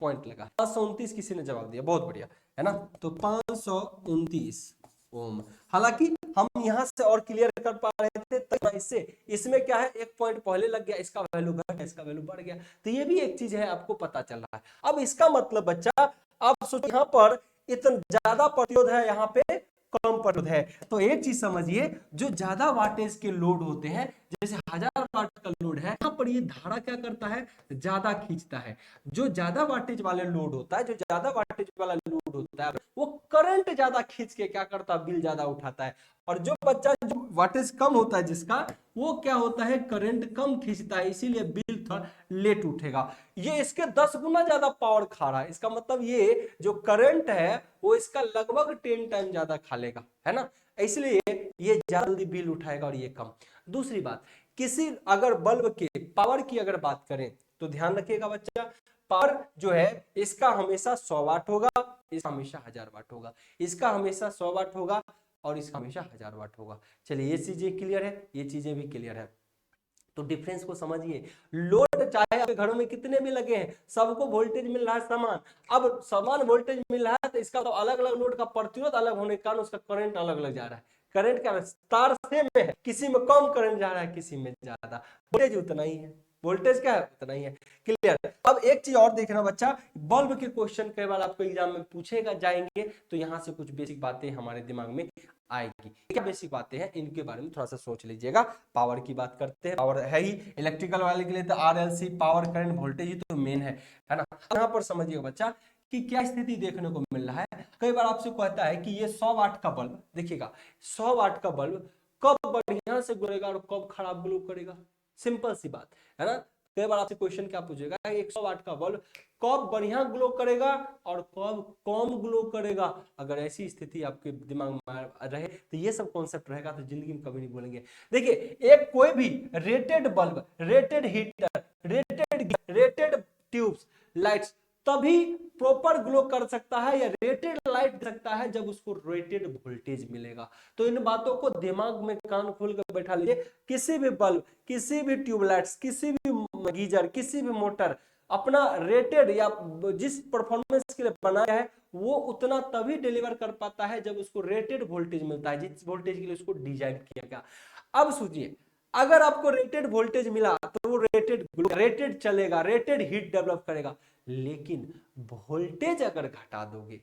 पॉइंट लगा। 529 किसी ने जवाब दिया, बहुत बढ़िया है ना। तो 529 ओम। हालांकि हम यहां से और क्लियर कर पा रहे थे तो इससे, इसमें क्या है, एक पॉइंट पहले लग गया, इसका वैल्यू घट गया, इसका वैल्यू बढ़ गया, तो ये भी एक चीज है आपको पता चल रहा है। अब इसका मतलब बच्चा, अब सोचो यहाँ पर इतना ज्यादा प्रतिरोध है, यहाँ पे कम प्रतिरोध है, तो एक चीज समझिए, जो ज्यादा वाटेज के लोड होते हैं, जैसे 1000 वाट का लोड है, यहाँ पर ये धारा क्या करता है, ज्यादा खींचता है। जो ज्यादा वाटेज वाले लोड होता है, जो ज्यादा वाटेज वाला लोड होता है, वो करंट ज्यादा खींच के क्या करता है, बिल ज्यादा उठाता है। और जो बच्चा जो वाटेज कम होता है जिसका, वो क्या होता है, करंट कम खींचता है, इसीलिए बिल थोड़ा लेट उठेगा। ये इसके 10 गुना ज्यादा पावर खा रहा है, इसका मतलब ये जो करंट है वो इसका लगभग 10 टाइम ज्यादा खा लेगा, है ना, इसलिए ये जल्दी बिल उठाएगा और ये कम। दूसरी बात, किसी अगर बल्ब के पावर की अगर बात करें तो ध्यान रखिएगा बच्चा, पावर जो है इसका हमेशा 100 वाट होगा, इसका हमेशा 1000 वाट होगा, इसका हमेशा 100 वाट होगा और इसका हमेशा 1000 वाट होगा। चलिए ये चीजें क्लियर है, ये चीजें भी क्लियर है। तो डिफरेंस को समझिए, लोड चाहे आपके घरों में कितने भी लगे हैं, सबको वोल्टेज मिल रहा है समान। अब समान वोल्टेज मिल रहा है तो इसका तो अलग अलग लोड का प्रतिरोध अलग होने के कारण उसका करंट अलग अलग जा रहा है। करंट क्या तार सेम में है, किसी में कम करंट जा रहा है, किसी में ज्यादा, वोल्टेज उतना ही है, वोल्टेज क्या है उतना ही है। क्लियर। अब एक चीज और देखना बच्चा, बल्ब के क्वेश्चन कई बार आपको एग्जाम में पूछेगा जाएंगे, तो यहां से कुछ बेसिक बातें हमारे दिमाग में आएगी। क्या बेसिक बातें हैं, इनके बारे में थोड़ा सा सोच लीजिएगा। पावर की बात करते हैं, पावर है ही इलेक्ट्रिकल वाले के लिए तो आरएलसी, पावर करंट वोल्टेज ही तो मेन है ना। यहाँ पर समझिएगा बच्चा कि क्या स्थिति देखने को मिल रहा है। कई बार आपसे कहता है कि ये 100 वाट का बल्ब, देखिएगा 100 वाट का बल्ब कब बढ़िया से गुलेगा और कब खराब ग्लो करेगा, सिंपल सी बात है ना। कई बार आपसे क्वेश्चन क्या पूछेगा, 100 वाट का बल्ब कब बढ़िया ग्लो करेगा और कब कम ग्लो करेगा। अगर ऐसी स्थिति आपके दिमाग में रहे तो ये सब कॉन्सेप्ट रहेगा तो जिंदगी में कभी नहीं बोलेंगे। देखिए एक कोई भी rated bulb, rated heater, rated tubes, lights तभी प्रॉपर ग्लो कर सकता है या रेटेड लाइट दे सकता है जब उसको रेटेड वोल्टेज मिलेगा। तो इन बातों को दिमाग में कान खोल कर बैठा लीजिए। किसी भी बल्ब, किसी भी ट्यूबलाइट्स, किसी भी गीजर, किसी भी मोटर अपना रेटेड या जिस परफॉर्मेंस के लिए बनाया है वो उतना तभी डिलीवर कर पाता है जब उसको रेटेड वोल्टेज मिलता है, जिस वोल्टेज के लिए उसको डिजाइन किया गया। अब सोचिए, अगर आपको रेटेड वोल्टेज मिला तो वो रेटेड चलेगा, रेटेड हीट डेवलप करेगा। लेकिन वोल्टेज अगर घटा दोगे,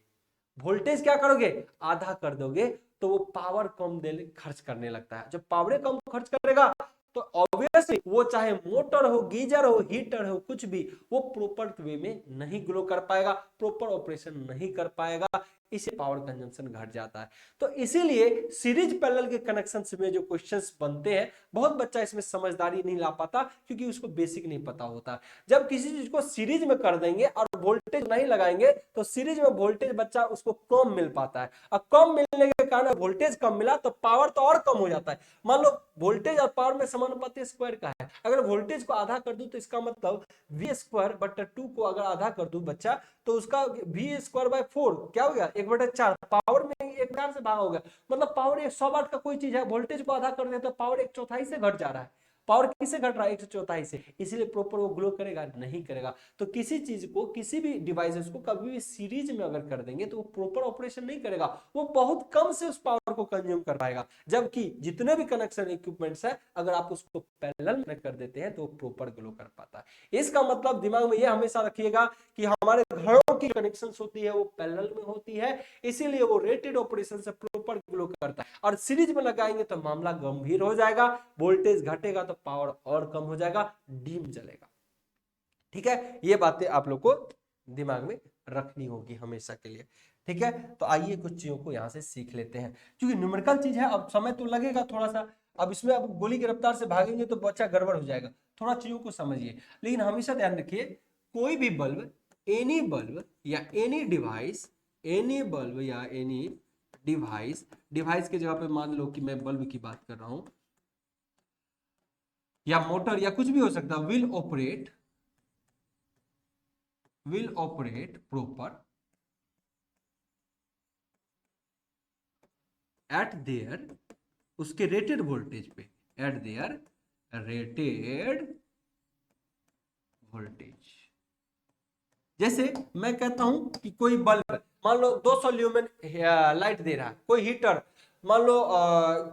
वोल्टेज क्या करोगे, आधा कर दोगे, तो वो पावर कम खर्च करने लगता है। जब पावर कम खर्च करेगा तो ऑब्वियसली वो चाहे मोटर हो, गीजर हो, हीटर हो, कुछ भी, वो प्रॉपर वे में नहीं ग्लो कर पाएगा, प्रॉपर ऑपरेशन नहीं कर पाएगा, इसे पावर कंजम्पशन घट जाता है। तो इसीलिए सीरीज पैरेलल के कनेक्शन में जो क्वेश्चंस बनते हैं, बहुत बच्चा इसमें समझदारी नहीं ला पाता क्योंकि उसको बेसिक नहीं पता होता। जब किसी चीज को सीरीज में कर देंगे और वोल्टेज नहीं लगाएंगे तो सीरीज में वोल्टेज बच्चा उसको कम मिल पाता है, और कम मिलने के कारण वोल्टेज कम मिला तो पावर तो और कम हो जाता है। मान लो वोल्टेज और पावर में समानुपाती स्क्वायर का है, अगर वोल्टेज को आधा कर दूं तो इसका मतलब वी स्क्वायर बटा 2 को अगर आधा कर दूं बच्चा तो उसका वी स्क्वायर बाय 4 क्या हो गया, 1/4। पावर में 1/4 से भाग हो गया, मतलब पावर 100 वाट का कोई चीज है, वोल्टेज को आधा कर दें तो पावर 1/4 से घट जा रहा है। पावर किससे घट रहा है, 1/4 से, इसीलिए प्रॉपर वो ग्लो करेगा नहीं करेगा। तो किसी चीज को, किसी भी डिवाइसेस को कभी भी सीरीज में अगर कर देंगे तो वो प्रॉपर ऑपरेशन नहीं करेगा, वो बहुत कम से उस पावर को कंज्यूम कर पाएगा। जबकि जितने भी कनेक्शन इक्विपमेंट्स है, अगर आप उसको पैरेलल में कर देते हैं तो वो प्रॉपर ग्लो कर पाता है। इसका मतलब दिमाग में ये हमेशा रखिएगा कि हमारे घरों की कनेक्शन होती है वो पैरेलल में होती है, इसीलिए वो रेटेड ऑपरेशन से प्रॉपर ग्लो करता है। और सीरीज में लगाएंगे तो मामला गंभीर हो जाएगा, वोल्टेज घटेगा तो पावर और कम हो जाएगा, डीम जलेगा। ठीक है, ये बातें आप लोग को दिमाग में रखनी होगी हमेशा के लिए। ठीक है, तो आइए कुछ चीजों को यहां से सीख लेते हैं, क्योंकि न्यूमेरिकल चीज है, अब समय तो लगेगा थोड़ा सा। अब इसमें अब गोली की रफ्तार से भागेंगे तो बच्चा गड़बड़ हो जाएगा, थोड़ा चीजों को समझिए। लेकिन हमेशा ध्यान रखिए, कोई भी बल्ब, एनी बल्ब या एनी डिवाइस, एनी बल्ब या एनी डिवाइस, डिवाइस के जगह पे मान लो कि मैं बल्ब की बात कर रहा हूं, या मोटर या कुछ भी हो सकता है, will operate proper eight there, उसके रेटेड वोल्टेज पे, एट देयर रेटेड वोल्टेज। जैसे मैं कहता हूं कि कोई बल्ब मान लो 200 ल्यूमेन लाइट दे रहा है, कोई हीटर मान लो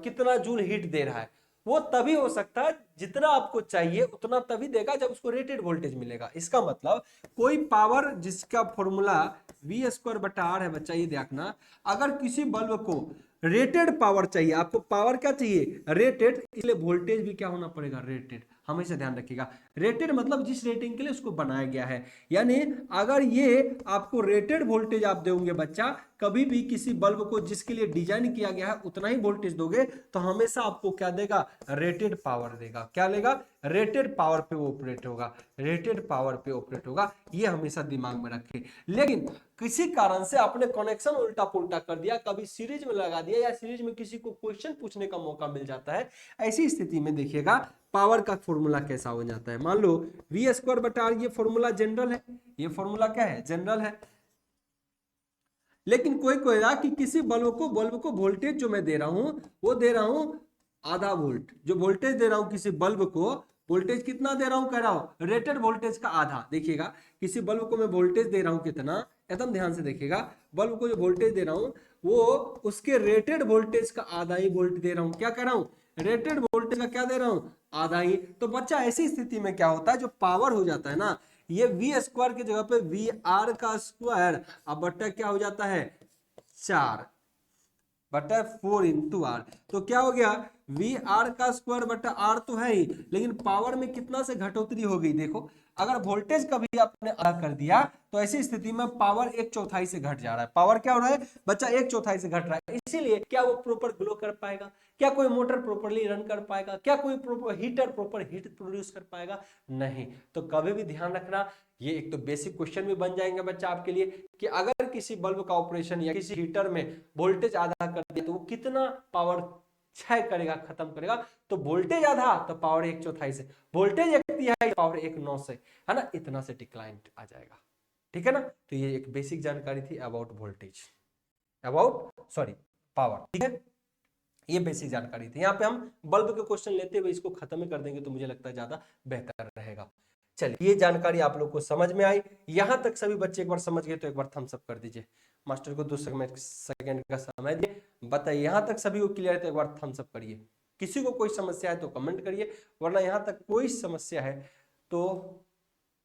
कितना जूल हीट दे रहा है, वो तभी हो सकता है जितना आपको चाहिए उतना तभी देगा जब उसको रेटेड वोल्टेज मिलेगा। इसका मतलब कोई पावर जिसका फॉर्मूला V²/R है बच्चा, ये देखना, अगर किसी बल्ब को रेटेड पावर चाहिए, आपको पावर क्या चाहिए, रेटेड, इसलिए वोल्टेज भी क्या होना पड़ेगा, रेटेड। हमेशा ध्यान रखिएगा, रेटेड मतलब जिस रेटिंग के लिए उसको बनाया गया है। यानी अगर ये आपको रेटेड वोल्टेज आप दोगे बच्चा, कभी भी किसी बल्ब को जिसके लिए डिजाइन किया गया है उतना ही वोल्टेज दोगे तो हमेशा आपको क्या देगा, रेटेड पावर देगा। क्या लेगा, रेटेड पावर पे वो ऑपरेट होगा, रेटेड पावर पे ऑपरेट होगा, ये हमेशा दिमाग में रखें। लेकिन किसी कारण से आपने कनेक्शन उल्टा पुल्टा कर दिया, कभी सीरीज में लगा दिया, या सीरीज में किसी को क्वेश्चन पूछने का मौका मिल जाता है, ऐसी स्थिति में देखिएगा पावर का फॉर्मूला कैसा हो जाता है। मान लो V²/R, ये फॉर्मूला जनरल है, ये फॉर्मूला क्या है, जनरल है। लेकिन कोई कहेगा कि किसी बल्ब को वोल्टेज जो मैं दे रहा हूं वो दे रहा हूं आधा वोल्ट, जो वोल्टेज दे रहा हूं किसी बल्ब को, वोल्टेज कितना दे रहा हूं, कह रहा हूं रेटेड वोल्टेज का आधा। देखिएगा किसी बल्ब को मैं वोल्टेज दे रहा हूं कितना, एकदम ध्यान से देखिएगा, बल्ब को जो वोल्टेज दे रहा हूं वो उसके रेटेड वोल्टेज का आधा ही वोल्ट दे रहा हूं। क्या कह रहा हूं, रेटेड वोल्टेज का क्या दे रहा हूं, आधा ही। तो बच्चा ऐसी स्थिति में क्या होता है, जो पावर हो जाता है ना, ये V² की जगह पे VR² अब बट्टा क्या हो जाता है, 4/4 इंटू आर। तो क्या हो गया, VR² तो है ही, लेकिन पावर में कितना से घटोतरी हो गई, देखो अगर वोल्टेज कभी आपने आधा कर दिया तो ऐसी स्थिति में पावर 1/4 से घट जा रहा है। पावर क्या हो रहा है बच्चा, 1/4 से घट रहा है। इसीलिए क्या वो प्रॉपर ग्लो कर पाएगा, क्या कोई मोटर प्रॉपरली रन कर पाएगा, क्या कोई हीटर प्रॉपर हीट प्रोड्यूस कर पाएगा, नहीं। तो कभी भी ध्यान रखना, ये एक तो बेसिक क्वेश्चन भी बन जाएंगे बच्चा आपके लिए, कि अगर किसी बल्ब का ऑपरेशन या किसी हीटर में वोल्टेज आधा कर दिया तो वो कितना पावर क्षय करेगा, खत्म करेगा। तो वोल्टेज आधा तो पावर 1/4 से, वोल्टेज 1/3 पावर 1/9 से, है ना, इतना से डिक्लाइन आ जाएगा। ठीक है ना, तो ये एक बेसिक जानकारी थी about voltage, about sorry power. ठीक है, ये बेसिक जानकारी थी। यहाँ पे हम बल्ब के क्वेश्चन लेते हुए इसको खत्म ही कर देंगे तो मुझे लगता है ज्यादा बेहतर रहेगा। चलिए, ये जानकारी आप लोग को समझ में आई, यहां तक सभी बच्चे एक बार समझ गए तो एक बार थम्स अप कर दीजिए। मास्टर को 2 सेकंड का समय दिए, बताइए यहां तक सभी को क्लियर है तो एक बार थम्स अप करिए। किसी को कोई समस्या है तो कमेंट करिए, वरना यहां तक कोई समस्या है तो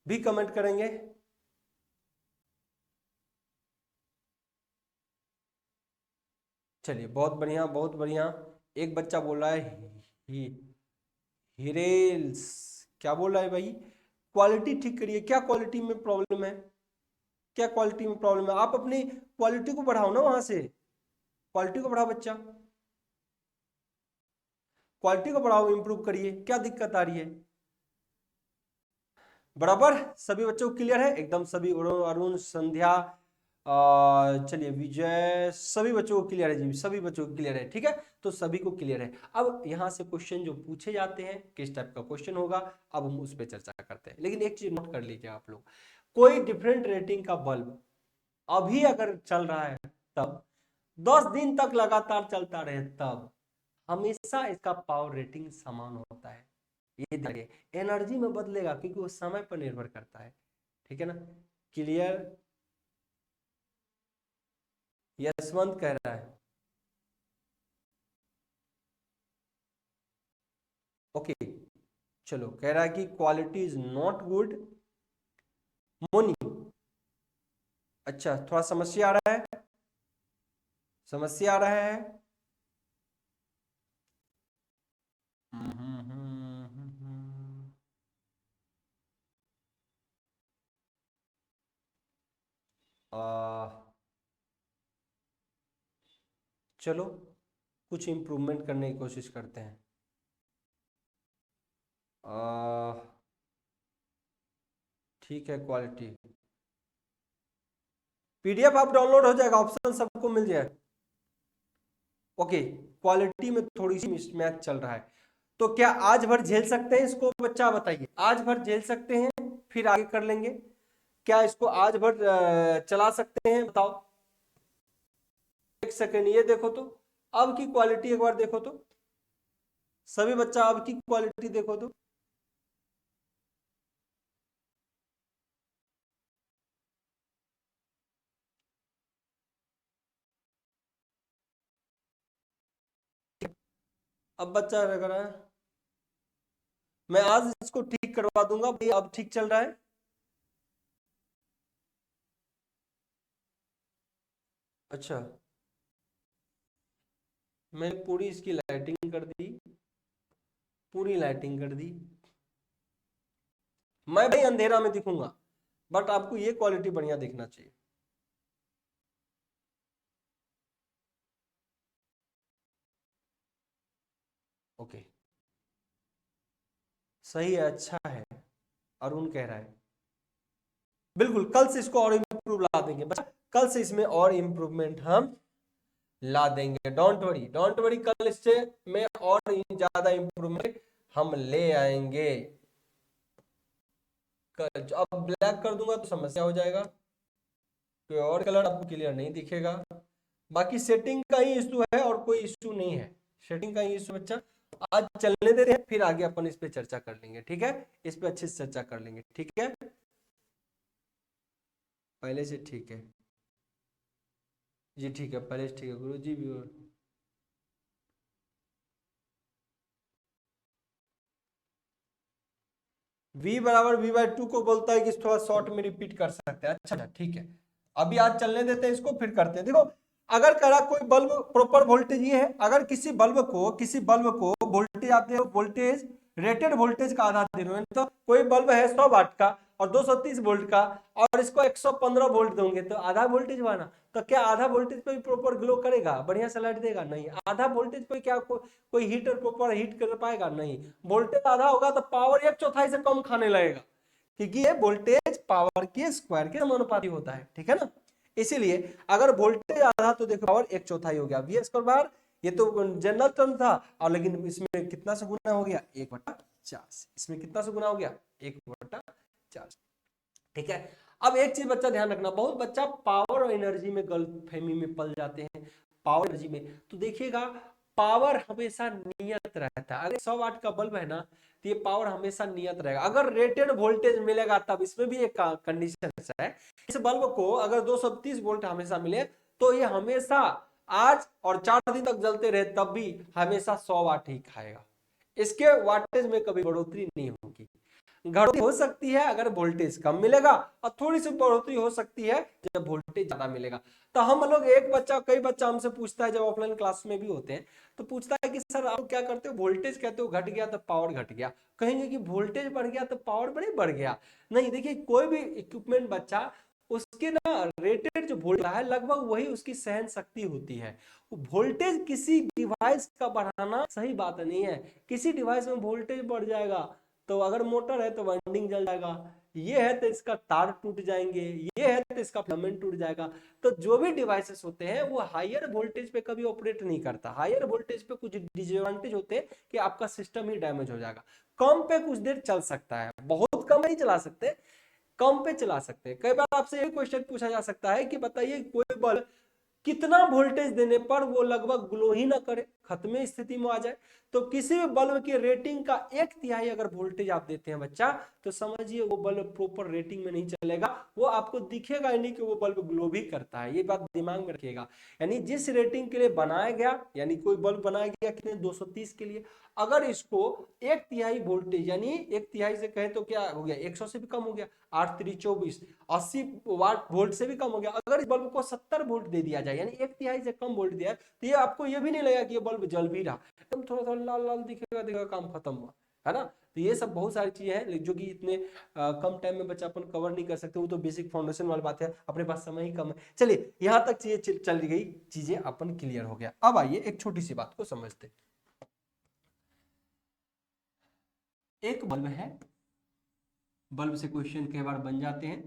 भी कमेंट करेंगे। चलिए, बहुत बढ़िया बहुत बढ़िया। एक बच्चा बोल रहा है हिरेल्स, क्या बोल रहा है भाई, क्वालिटी ठीक करिए। क्या क्वालिटी में प्रॉब्लम है, क्या क्वालिटी में प्रॉब्लम है, आप अपनी क्वालिटी को बढ़ाओ ना, वहां से क्वालिटी को बढ़ाओ बच्चा, क्वालिटी को बढ़ाओ, इंप्रूव करिए, क्या दिक्कत आ रही है। बराबर सभी बच्चों को क्लियर है एकदम, सभी अरुण संध्या चलिए विजय, सभी बच्चों को क्लियर है जी, सभी बच्चों को क्लियर है। ठीक है, तो सभी को क्लियर है। अब यहां से क्वेश्चन जो पूछे जाते हैं किस टाइप का क्वेश्चन होगा, अब हम उस पर चर्चा करते हैं। लेकिन एक चीज नोट कर लीजिए आप लोग, कोई डिफरेंट रेटिंग का बल्ब अभी अगर चल रहा है तब, 10 दिन तक लगातार चलता रहे तब, हमेशा इसका पावर रेटिंग समान होता है। ये देखिए एनर्जी में बदलेगा क्योंकि वो समय पर निर्भर करता है, ठीक है ना। क्लियर? यशवंत कह रहा है ओके। चलो कह रहा है कि quality is not good. Moni, अच्छा थोड़ा समस्या आ रहा है, समस्या आ रहा है। आ, चलो कुछ इम्प्रूवमेंट करने की कोशिश करते हैं। ठीक है, क्वालिटी पीडीएफ आप डाउनलोड हो जाएगा, ऑप्शन सबको मिल जाए। ओके, क्वालिटी में थोड़ी सी मिसमैच चल रहा है, तो क्या आज भर झेल सकते हैं इसको? बच्चा बताइए, आज भर झेल सकते हैं फिर आगे कर लेंगे? क्या इसको आज भर चला सकते हैं? बताओ। एक सेकेंड, ये देखो तो अब की क्वालिटी एक बार देखो तो, सभी बच्चा अब की क्वालिटी देखो तो। अब बच्चा लग रहा है मैं आज इसको ठीक करवा दूंगा भाई, अब ठीक चल रहा है। अच्छा, मैं पूरी इसकी लाइटिंग कर दी, पूरी लाइटिंग कर दी। मैं भाई अंधेरा में दिखूंगा, बट आपको ये क्वालिटी बढ़िया देखना चाहिए। ओके, सही है, अच्छा है। अरुण कह रहा है बिल्कुल, कल से इसको और इम्प्रूव ला देंगे बच्चा, कल से इसमें और इम्प्रूवमेंट हम ला देंगे। डोंट वरी, डोंट वरी, कल इससे में और ज्यादा इम्प्रूवमेंट हम ले आएंगे। अब ब्लैक कर दूंगा तो समस्या हो जाएगा, कोई और कलर आपको क्लियर नहीं दिखेगा। बाकी सेटिंग का ही इशू है और कोई इशू नहीं है, सेटिंग का ही इशू बच्चा। आज चलने दे रहे हैं, फिर आगे अपन इस पे चर्चा कर लेंगे, ठीक है, इस पे अच्छे से चर्चा कर लेंगे, ठीक है। पहले से ठीक है जी, ठीक है, पहले से ठीक है गुरु जी भी। v बराबर v/2 को बोलता है कि थोड़ा शॉर्ट में रिपीट कर सकते हैं। अच्छा ठीक है, अभी आज चलने देते हैं इसको, फिर करते हैं। देखो, अगर करा कोई बल्ब प्रॉपर वोल्टेज ये है, अगर किसी बल्ब को वोल्टेज आप दे, वोल्टेज रेटेड वोल्टेज का आधा दे रहे हो, तो कोई बल्ब है 100 वाट का और 230 वोल्ट का, और इसको 115 वोल्ट दोगे तो आधा वोल्टेज बना, तो क्या आधा वोल्टेज पे भी प्रॉपर ग्लो करेगा, बढ़िया से लाइट देगा? नहीं। आधा वोल्टेज पे क्या कोई हीटर प्रॉपर हीट कर पाएगा? नहीं। वोल्टेज आधा होगा तो पावर 1/4 से कम खाने लगेगा, क्योंकि ये वोल्टेज पावर के स्क्वायर के समानुपाती होता है, ठीक है ना। इसीलिए अगर वोल्टेज आधा तो देखो पावर 1/4 हो गया वी स्क्वायर बार। ये तो जनरल टर्म था, और लेकिन इसमें कितना से गुना हो गया? 1/4। इसमें कितना से गुना हो गया? 1/4, ठीक है। अब एक चीज बच्चा ध्यान रखना, बहुत बच्चा पावर और एनर्जी में गलतफहमी में पल जाते हैं। पावर एनर्जी में तो देखिएगा, पावर हमेशा नियत रहता है। अगर 100 वाट का बल्ब है ना, तो ये पावर हमेशा नियत रहेगा। अगर रेटेड वोल्टेज मिलेगा तब, इसमें भी एक कंडीशन है, इस बल्ब को अगर 230 वोल्ट हमेशा मिले तो ये हमेशा आज और 4 दिन तक जलते रहे तब भी हमेशा 100 वाट ही खाएगा, इसके वाटेज में कभी बढ़ोतरी नहीं होगी। घटोतरी हो सकती है अगर वोल्टेज कम मिलेगा, और थोड़ी सी बढ़ोतरी हो सकती है जब वोल्टेज ज्यादा मिलेगा। तो हम लोग कई बच्चा हमसे पूछता है, जब ऑफलाइन क्लास में भी होते हैं तो पूछता है कि सर आप क्या करते हो, वोल्टेज कहते हो घट गया तो पावर घट गया, कहेंगे कि वोल्टेज बढ़ गया तो पावर बड़े बढ़ गया। नहीं, देखिए कोई भी इक्विपमेंट बच्चा, उसके ना रेटेड जो वोल्टेज है लगभग वही उसकी सहन शक्ति होती है। वोल्टेज किसी डिवाइस का बढ़ाना सही बात नहीं है। किसी डिवाइस में वोल्टेज बढ़ जाएगा तो अगर मोटर है तो वाइंडिंग जल जाएगा, ये है तो इसका तार टूट जाएंगे, ये है तो इसका फिलामेंट टूट जाएगा। तो जो भी डिवाइसेस होते हैं वो हायर वोल्टेज पे कभी ऑपरेट नहीं करता। हायर वोल्टेज पे कुछ डिसएडवांटेज होते हैं कि आपका सिस्टम ही डैमेज हो जाएगा। कम पे कुछ देर चल सकता है, बहुत कम नहीं चला सकते, कम पे चला सकते हैं। कई बार आपसे ये क्वेश्चन पूछा जा सकता है कि बताइए कोई बल्ब कितना वोल्टेज देने पर वो लगभग ग्लो ही ना करे, खत्मे स्थिति में आ जाए। तो किसी भी बल्ब की रेटिंग का 1/3 अगर वोल्टेज आप देते हैं बच्चा, तो समझिए वो बल्ब प्रॉपर रेटिंग में नहीं चलेगा, वो आपको दिखेगा ही नहीं कि वो बल्ब ग्लो भी करता है। ये बात दिमाग में रखिएगा। यानी जिस रेटिंग के लिए बनाया गया, यानी कोई बल्ब बनाया गया कितने 230 के लिए, अगर इसको 1/3 वोल्टेज, यानी 1/3 से कहें तो क्या हो गया, 100 से भी कम हो गया, 8 3 24, 80 वाट वोल्ट से भी कम हो गया। अगर इस बल्ब को 70 वोल्ट दे दिया जाए, यानी 1/3 से कम वोल्ट दिया, तो ये आपको ये भी नहीं लगेगा कि ये बल्ब जल भी रहा, एकदम थोड़ा थोड़ा लाल लाल दिखेगा, दिखेगा, काम खत्म हुआ, है ना। तो ये सब बहुत सारी चीजें हैं जो कि इतने कम टाइम में बच्चा अपन कवर नहीं कर सकते। वो तो बेसिक फाउंडेशन वाली बात है, अपने पास समय ही कम है। चलिए यहां तक चीजें चल गई, चीजें अपन क्लियर हो गया। अब आइए एक छोटी सी बात को समझते। एक बल्ब है, बल्ब से क्वेश्चन कई बार बन जाते हैं,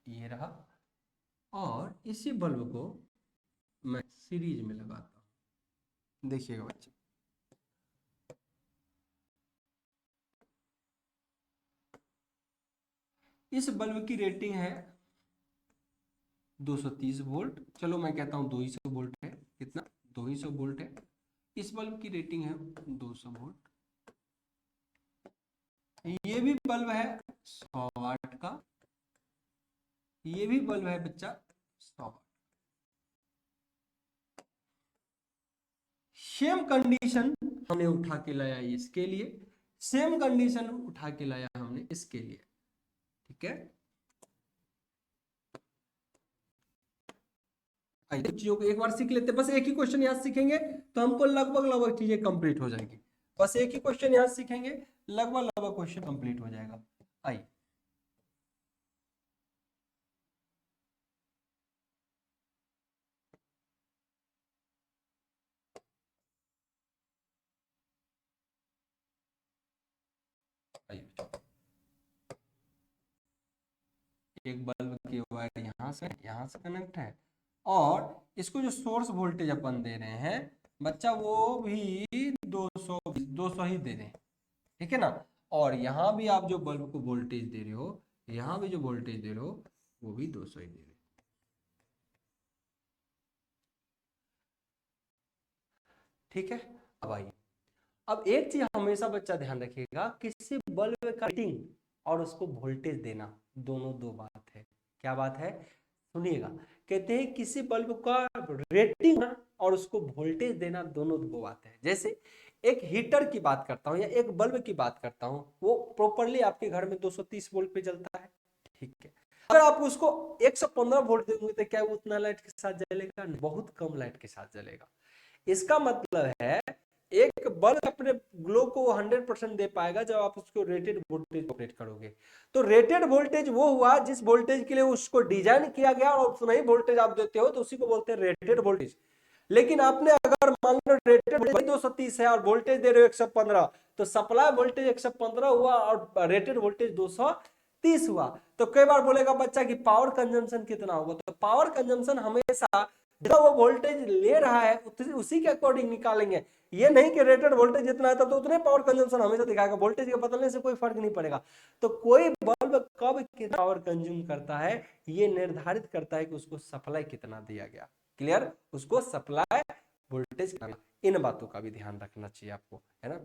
ये रहा, और इसी बल्ब को मैं सीरीज में लगाता हूं, देखिएगा बच्चे, इस बल्ब की रेटिंग है 230 वोल्ट, चलो मैं कहता हूं 200 वोल्ट है, कितना 200 वोल्ट है। इस बल्ब की रेटिंग है 200 वोल्ट। ये भी बल्ब है 100 वाट का, ये भी बल्ब है बच्चा 100 वाट। सेम कंडीशन हमने उठा के लाया इसके लिए, सेम कंडीशन उठा के लाया हमने इसके लिए, ठीक है। चीजों को एक बार सीख लेते, बस एक ही क्वेश्चन यहाँ सीखेंगे तो हमको लगभग लगभग चीजें कंप्लीट हो जाएगी। बस एक ही क्वेश्चन यहाँ सीखेंगे, लगभग लगभग क्वेश्चन कंप्लीट हो जाएगा। आइए एक बल्ब की वायर यहाँ से कनेक्ट है, और इसको जो सोर्स वोल्टेज अपन दे रहे हैं बच्चा, वो भी 200 ही दे दें, ठीक है ना। और यहाँ भी आप जो बल्ब को वोल्टेज दे रहे हो, यहाँ भी जो वोल्टेज दे रहे हो वो भी 200 ही दे रहे हो, ठीक है। अब आइए, अब एक चीज हमेशा बच्चा ध्यान रखिएगा, किसी बल्ब का रेटिंग और उसको वोल्टेज देना दोनों दो बात है। क्या बात है, सुनिएगा, कहते हैं किसी बल्ब का रेटिंग और उसको वोल्टेज देना दोनों दो बात है। जैसे एक हीटर की बात करता हूं या एक बल्ब की बात करता हूं, वो प्रॉपरली आपके घर में 230 वोल्ट पे जलता है, ठीक है। अगर आप उसको 115 वोल्ट देंगे तो क्या वो उतना लाइट के साथ जलेगा? बहुत कम लाइट के साथ जलेगा। इसका मतलब है एक बल्ब अपने ग्लो को 100% दे पाएगा जब आप उसको रेटेड वोल्टेज ऑपरेट करोगे। तो रेटेड वोल्टेज वो हुआ जिस वोल्टेज के लिए उसको डिजाइन किया गया, और उतना ही वोल्टेज आप देते हो तो उसी को बोलते हैं रेटेड वोल्टेज। लेकिन आपने अगर मान लो रेटेड 230 है और वोल्टेज दे रहे हो 115, तो सप्लाई वोल्टेज 115 हुआ और रेटेड वोल्टेज 230 हुआ। तो कई बार बोलेगा बच्चा कि पावर कंजम्पशन कितना होगा, तो पावर कंजम्पशन हमेशा जितना वो वोल्टेज ले रहा है उसी के अकॉर्डिंग निकालेंगे। ये नहीं कि रेटेड वोल्टेज जितना है तो उतने पावर कंजम्पशन हमेशा दिखाएगा, वोल्टेज के बदलने से कोई फर्क नहीं पड़ेगा। तो कोई बल्ब कब कितना पावर कंज्यूम करता है ये निर्धारित करता है कि उसको सप्लाई कितना दिया गया। क्लियर, उसको सप्लाई वोल्टेज कितना, इन बातों का भी ध्यान रखना चाहिए आपको, है ना।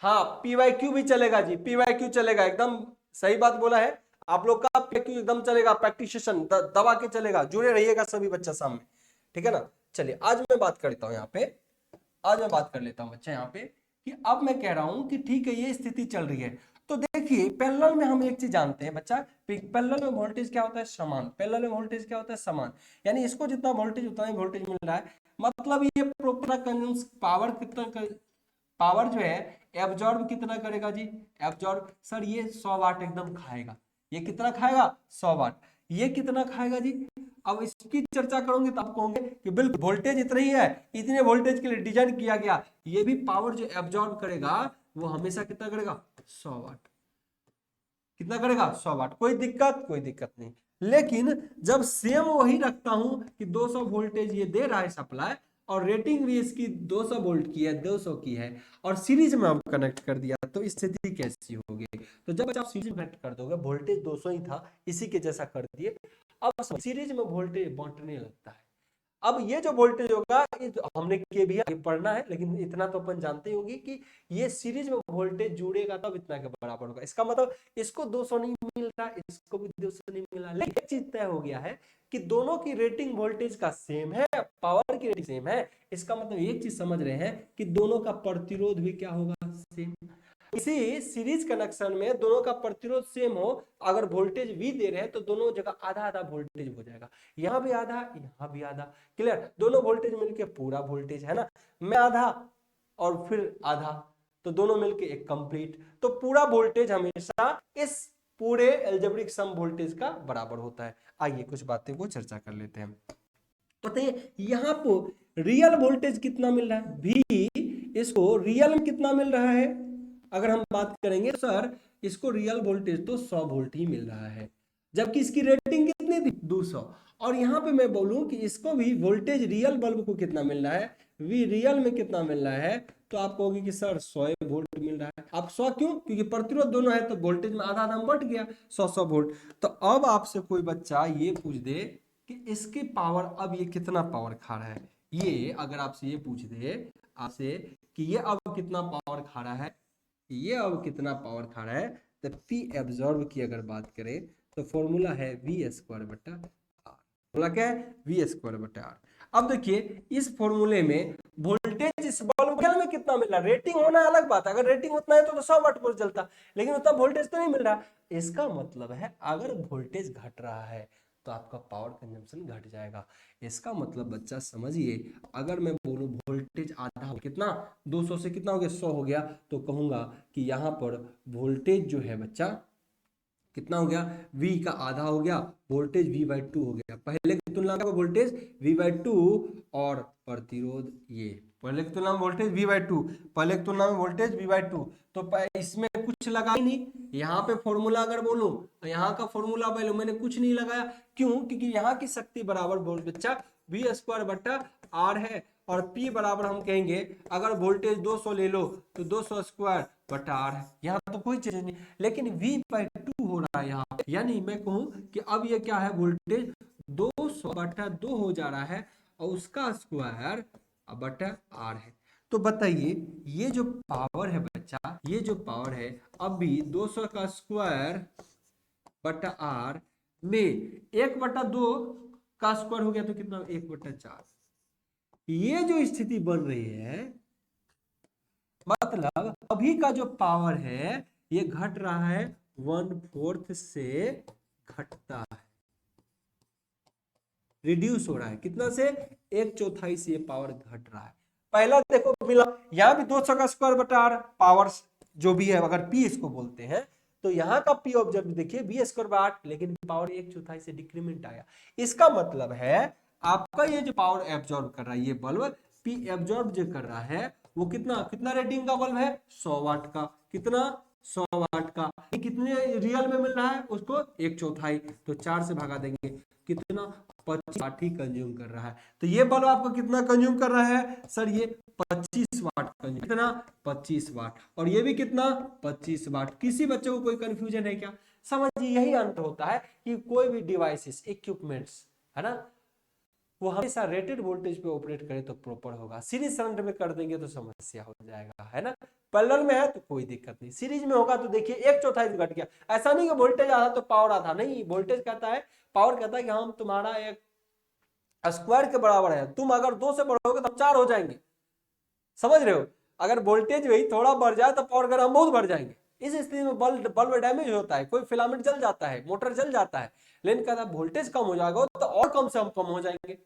हाँ पीवाईक्यू भी चलेगा जी, पीवाईक्यू चलेगा, एकदम सही बात बोला है आप लोग का, पीवाईक्यू एकदम चलेगा, प्रैक्टिस सेशन दबा के चलेगा, जुड़े रहिएगा सभी बच्चा सामने, ठीक है ना। चलिए आज मैं बात करता हूं यहाँ पे, आज मैं बात कर लेता हूं बच्चा यहाँ पे कि अब मैं कह रहा हूं कि ठीक है ये स्थिति चल रही है। तो देखिए पैरेलल में हम एक चीज जानते हैं बच्चा, पैरेलल में वोल्टेज क्या होता है? समान। पैरेलल में वोल्टेज क्या होता है? समान। यानी इसको जितना वोल्टेज उतना ही वोल्टेज मिल रहा है, मतलब ये प्रोपर कंज्यूम पावर कितना पावर जो है एब्जॉर्ब कितना करेगा जी? एब्जॉर्ब सर ये 100 वाट एकदम खाएगा। ये कितना खाएगा? 100 वाट। ये कितना खाएगा जी? अब इसकी चर्चा करोगे तो आप कहोगे कि बिल्कुल वोल्टेज इतना ही है, इतने वोल्टेज के लिए डिजाइन किया गया। ये भी पावर जो एब्जॉर्ब करेगा वो हमेशा कितना करेगा? 100 वाट। कितना करेगा? 100 वाट। कोई दिक्कत? कोई दिक्कत नहीं। लेकिन जब सेम वही रखता हूं कि 200 वोल्टेज ये दे रहा है सप्लाई, और रेटिंग भी इसकी 200 वोल्ट की है, 200 की है, और सीरीज में हम कनेक्ट कर दिया, तो स्थिति कैसी होगी? तो जब आप सीरीज में कनेक्ट कर दोगे, वोल्टेज 200 ही था, इसी के जैसा कर दिए, अब सीरीज में वोल्टेज बांटने लगता है। अब ये जो वोल्टेज होगा, हमने के भी आगे पढ़ना है, लेकिन इतना तो अपन जानते ही होंगे कि ये सीरीज में वोल्टेज जुड़ेगा तब इतना के बराबर होगा। इसका मतलब इसको 200 नहीं मिल रहा, इसको भी 200 नहीं मिला, लेकिन एक चीज तय हो गया है कि दोनों की रेटिंग वोल्टेज का सेम है, पावर की रेटिंग सेम है। इसका मतलब एक चीज समझ रहे हैं कि दोनों का प्रतिरोध भी क्या होगा, सेम। इसी सीरीज कनेक्शन में दोनों का प्रतिरोध सेम हो, अगर वोल्टेज V दे रहे हैं तो दोनों जगह आधा आधा वोल्टेज हो जाएगा, यहां भी आधा, यहां भी आधा। क्लियर? दोनों वोल्टेज मिलके पूरा वोल्टेज है ना, मैं आधा और फिर आधा, तो दोनों मिलके एक कंप्लीट। तो पूरा वोल्टेज हमेशा इस पूरे एल्जेब्रिक सम वोल्टेज का बराबर होता है। आइए कुछ बातें को चर्चा कर लेते हैं। बताइए यहाँ पर रियल वोल्टेज कितना मिल रहा है, V इसको रियल में कितना मिल रहा है? अगर हम बात करेंगे सर, इसको रियल वोल्टेज तो 100 वोल्ट ही मिल रहा है, जबकि इसकी रेटिंग कितनी थी, 200। और यहाँ पे मैं बोलूं कि इसको भी वोल्टेज रियल बल्ब को कितना मिल रहा है, V रियल में कितना मिल रहा है, तो आप कहोगे कि सर 100 वोल्ट मिल रहा है। आप 100 क्यों? क्योंकि प्रतिरोध दोनों है, तो वोल्टेज में आधा आधा बढ़ गया, 100 वोल्ट। तो अब आपसे कोई बच्चा ये पूछ दे कि इसकी पावर, अब ये कितना पावर खा रहा है, ये अगर आपसे ये पूछ दे आपसे कि ये अब कितना पावर खा रहा है, ये अब कितना पावर खा रहा है, तो P एब्जॉर्ब की अगर बात करें तो फॉर्मूला है V स्क्वायर बटा R। फॉर्मूला क्या है? V स्क्वायर बटा R। अब देखिए इस फॉर्मूले में वोल्टेज इस बल्ब में कितना मिल रहा है, रेटिंग होना अलग बात है, अगर रेटिंग उतना है तो 100 वाट पर चलता, लेकिन उतना वोल्टेज तो नहीं मिल रहा। इसका मतलब है अगर वोल्टेज घट रहा है तो आपका पावर कंजम्पशन घट जाएगा। इसका मतलब बच्चा समझिए, अगर मैं बोलूं वोल्टेज आधा हो, कितना 200 से कितना हो गया, 100 हो गया, तो कहूंगा कि यहाँ पर वोल्टेज जो है बच्चा कितना हो गया, V का आधा हो गया, वोल्टेज V/2 हो गया। पहले की तुलना में वोल्टेज V/2 और प्रतिरोध ये, पहले की तुलना में वोल्टेज V/2, पहले की तुलना में वोल्टेज V/2, तो इसमें कुछ लगा ही नहीं। यहाँ पे फॉर्मूला अगर बोलूं तो यहाँ का फॉर्मूला वैल्यू मैंने कुछ नहीं लगाया, क्यों? क्योंकि यहाँ की शक्ति बराबर बच्चा V स्क्वायर बटा R है, और P बराबर हम कहेंगे अगर वोल्टेज 200 ले लो तो 200 स्क्वायर बटा R है। यहाँ तो कोई चीज नहीं, लेकिन V/2 हो रहा है यहाँ, यानी मैं कहूं कि अब ये क्या है, वोल्टेज 200/2 हो जा रहा है, और उसका स्क्वायर बटा R है। तो बताइए ये जो पावर है बच्चा, ये जो पावर है, अब भी 200 का स्क्वायर बटा R में 1/2 का स्क्वायर हो गया तो कितना, 1/4। ये जो स्थिति बन रही है, मतलब अभी का जो पावर है ये घट रहा है 1/4 से घटता है, रिड्यूस हो रहा है, कितना से, 1/4 से ये पावर घट रहा है। पहला देखो मिला, यहां भी 200 का स्क्वायर बटा R पावर जो भी है, अगर P इसको बोलते हैं, तो यहाँ का P ऑब्जर्व देखिए V स्क्वायर बाय 8, लेकिन पावर 1/4 से डिक्रीमेंट आया। इसका मतलब है आपका ये जो पावर एब्जॉर्ब कर रहा है ये बल्ब, P एब्जॉर्ब जो कर रहा है वो कितना कितना रेटिंग का बल्ब है, 100 वाट का, कितना, 100 वाट का। कितने रियल में मिल रहा है उसको, 1/4, तो 4 से भगा देंगे, कितना, 25 वाट ही कंज्यूम कर रहा है। तो ये बल्ब आपको कितना कंज्यूम कर रहा है सर, ये 25 वाट कंज्यूम, कितना, 25 वाट, और ये भी कितना, 25 वाट। किसी बच्चे को कोई कंफ्यूजन है क्या? समझिए यही अंत होता है कि कोई भी डिवाइसेस, इक्विपमेंट्स है ना, वो हमेशा रेटेड वोल्टेज पे ऑपरेट करे तो प्रॉपर होगा। सीरीज शंट में कर देंगे तो समस्या हो जाएगा, है ना। पैरेलल में है तो कोई दिक्कत नहीं, सीरीज में होगा तो देखिए 1/4 घट गया। ऐसा नहीं कि वोल्टेज आधा तो पावर आधा, नहीं, वोल्टेज कहता है, पावर कहता है कि हम तुम्हारा एक स्क्वायर के बराबर है, तुम अगर 2 से बढ़ोगे तो 4 हो जाएंगे, समझ रहे हो। अगर वोल्टेज वही थोड़ा बढ़ जाए तो पावर हम बहुत बढ़ जाएंगे। इस स्थिति में बल्ब डैमेज होता है, कोई फिलामेंट जल जाता है, मोटर जल जाता है, लेकिन कहता है वोल्टेज कम हो जाएगा तो और कम से कम हो जाएंगे।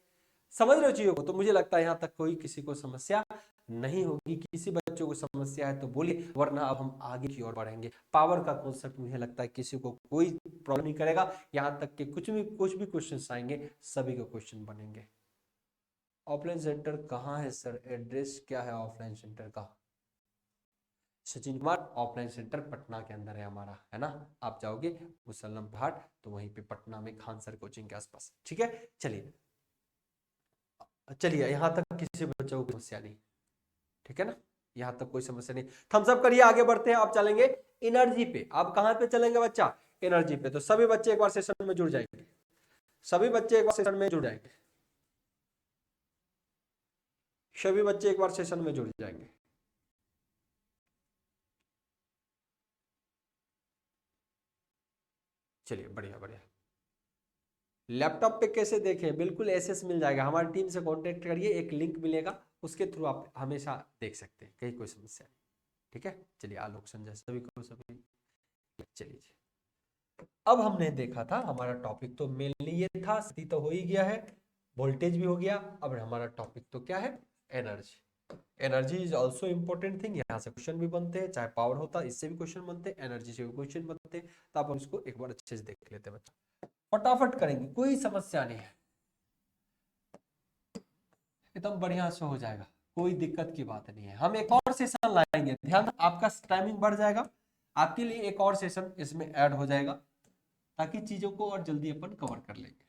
समझ रहे हो चीजों को। तो मुझे लगता है यहाँ तक कोई किसी को समस्या नहीं होगी। किसी बच्चों को समस्या है तो बोलिए, वरना अब हम आगे की ओर बढ़ेंगे। पावर का कॉन्सेप्ट मुझे लगता है किसी को कोई प्रॉब्लम नहीं करेगा, यहाँ तक कि कुछ भी क्वेश्चन आएंगे सभी के क्वेश्चन बनेंगे। ऑफलाइन सेंटर कहाँ है सर, एड्रेस क्या है ऑफलाइन सेंटर का? सचिन कुमार, ऑफलाइन सेंटर पटना के अंदर है हमारा, है ना। आप जाओगे मुसल्लम घाट तो वहीं पे पटना में खान सर कोचिंग के आसपास, ठीक है। चलिए चलिए यहाँ तक किसी बच्चों को समस्या नहीं, ठीक है ना, यहाँ तक कोई समस्या नहीं। थम्स अप करिए, आगे बढ़ते हैं। आप चलेंगे एनर्जी पे। आप कहाँ पे चलेंगे बच्चा? एनर्जी पे। तो सभी बच्चे एक बार सेशन में जुड़ जाएंगे, सभी बच्चे एक बार सेशन में जुड़ जाएंगे, सभी बच्चे एक बार सेशन में जुड़ जाएंगे। चलिए बढ़िया बढ़िया। लैपटॉप पे कैसे देखें? बिल्कुल एसएस मिल जाएगा, हमारी टीम से कांटेक्ट करिए, एक लिंक मिलेगा, उसके थ्रू आप हमेशा देख सकते हैं, कहीं कोई समस्या नहीं, ठीक है। चलिए आलोक संजय सभी को सभी, चलिए। अब हमने देखा था हमारा टॉपिक तो मेनली ये था, स्थिति तो हो ही गया है, वोल्टेज भी हो गया। अब हमारा टॉपिक तो क्या है? Energy. Energy is also important thing, यहाँ से क्वेश्चन भी बनते हैं, चाहे पावर होता है इससे भी क्वेश्चन बनते हैं, एनर्जी से भी क्वेश्चन बनते हैं। तो आप इसको एक बार अच्छे से देख लेते हैं बच्चा, फटाफट करेंगे, कोई समस्या नहीं है, एकदम बढ़िया से हो जाएगा, कोई दिक्कत की बात नहीं है। हम एक और सेशन लाएंगे, ध्यान, आपका टाइमिंग बढ़ जाएगा, आपके लिए एक और सेशन इसमें ऐड हो जाएगा, ताकि चीजों को और जल्दी अपन कवर कर लेंगे।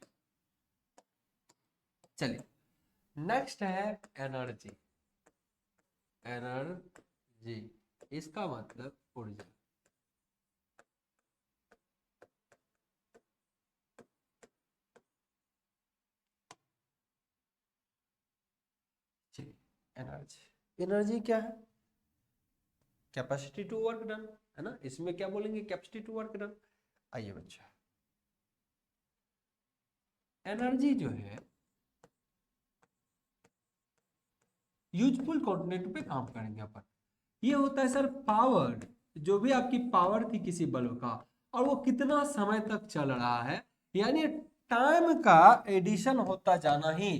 चलिए नेक्स्ट है एनर्जी। एनर्जी इसका मतलब ऊर्जा। एनर्जी, एनर्जी क्या है? कैपेसिटी टू वर्क डन, है ना, इसमें क्या बोलेंगे? Capacity to work done. आइए बच्चा, एनर्जी जो है यूजफुल कंपोनेंट पे काम करेंगे अपन। ये होता है सर पावर, जो भी आपकी पावर थी किसी बल्ब का, और वो कितना समय तक चल रहा है, यानी टाइम का एडिशन होता जाना ही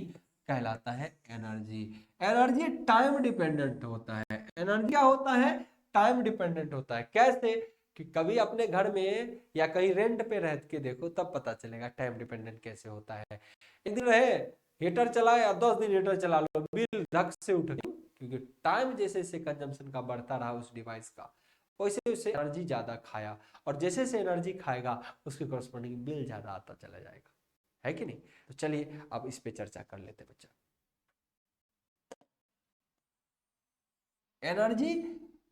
कहलाता है एनर्जी। एनर्जी टाइम डिपेंडेंट होता है। एनर्जी क्या होता है? टाइम डिपेंडेंट होता है। कैसे? कि कभी अपने घर में या कहीं रेंट पे रह के देखो, तब पता चलेगा टाइम डिपेंडेंट कैसे होता है। एक दिन रहे हीटर चलाया, 10 दिन हीटर चला लो, बिल धक से उठ गया, क्योंकि टाइम जैसे जैसे कंजम्पशन का बढ़ता रहा उस डिवाइस का, वैसे वैसे एनर्जी ज्यादा खाया, और जैसे जैसे एनर्जी खाएगा उसके कॉरस्पॉन्डिंग बिल ज्यादा आता चला जाएगा, है कि नहीं? तो चलिए अब इस पे चर्चा कर लेते हैं बच्चा। एनर्जी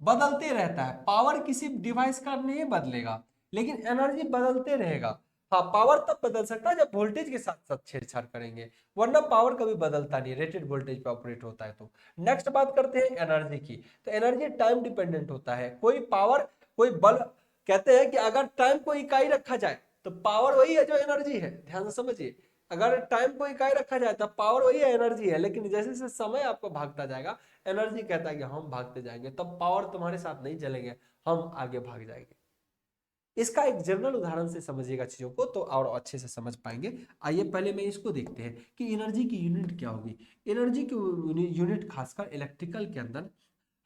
बदलते रहता है, पावर किसी डिवाइस का नहीं बदलेगा, लेकिन एनर्जी बदलते रहेगा। हाँ, पावर तब बदल सकता है जब वोल्टेज के साथ साथ छेड़छाड़ करेंगे, वरना पावर कभी बदलता नहीं, रेटेड वोल्टेज पे ऑपरेट होता है। तो नेक्स्ट बात करते हैं एनर्जी की। तो एनर्जी टाइम डिपेंडेंट होता है। कोई पावर, कोई बल, कहते हैं कि अगर टाइम को इकाई रखा जाए तो पावर वही है जो एनर्जी है, ध्यान से समझिए। अगर टाइम को इकाई रखा जाए तो पावर वही है, एनर्जी है, लेकिन जैसे जैसे समय आपको भागता जाएगा, एनर्जी कहता है कि हम भागते जाएंगे, तब पावर तुम्हारे साथ नहीं चलेंगे, हम आगे भाग जाएंगे। इसका एक जनरल उदाहरण से समझिएगा चीजों को, तो और अच्छे से समझ पाएंगे। आइए पहले में इसको देखते हैं कि एनर्जी की यूनिट क्या होगी। एनर्जी की यूनिट खासकर इलेक्ट्रिकल के अंदर,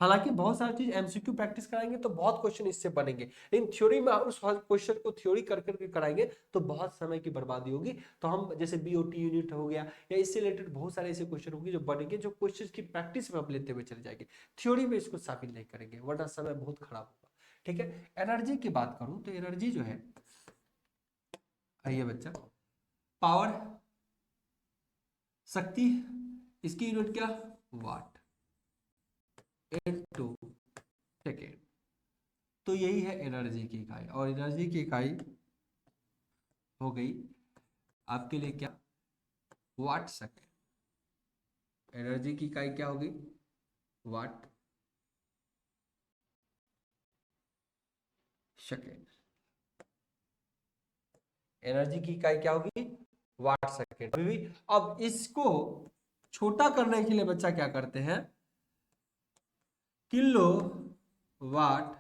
हालांकि बहुत सारी चीज एमसीक्यू प्रैक्टिस कराएंगे तो बहुत क्वेश्चन इससे बनेंगे, लेकिन थ्योरी में उस क्वेश्चन को थ्योरी कर करके कराएंगे तो बहुत समय की बर्बादी होगी। तो हम जैसे बीओटी यूनिट हो गया या इससे रिलेटेड बहुत सारे ऐसे क्वेश्चन होंगे जो बनेंगे, जो क्वेश्चन की प्रैक्टिस में हम लेते हुए चले जाएंगे, थ्योरी में इसको शामिल नहीं करेंगे, वरना समय बहुत खराब होगा, ठीक है। एनर्जी की बात करूं तो एनर्जी जो है, आइए बच्चा, पावर, शक्ति, इसकी यूनिट क्या? वाट इनटू सेकेंड। तो यही है एनर्जी की इकाई, और एनर्जी की इकाई हो गई आपके लिए क्या? Watt second. एनर्जी की इकाई क्या होगी? Watt second. एनर्जी की इकाई क्या होगी? Watt second. अभी भी अब इसको छोटा करने के लिए बच्चा क्या करते हैं? किलो वाट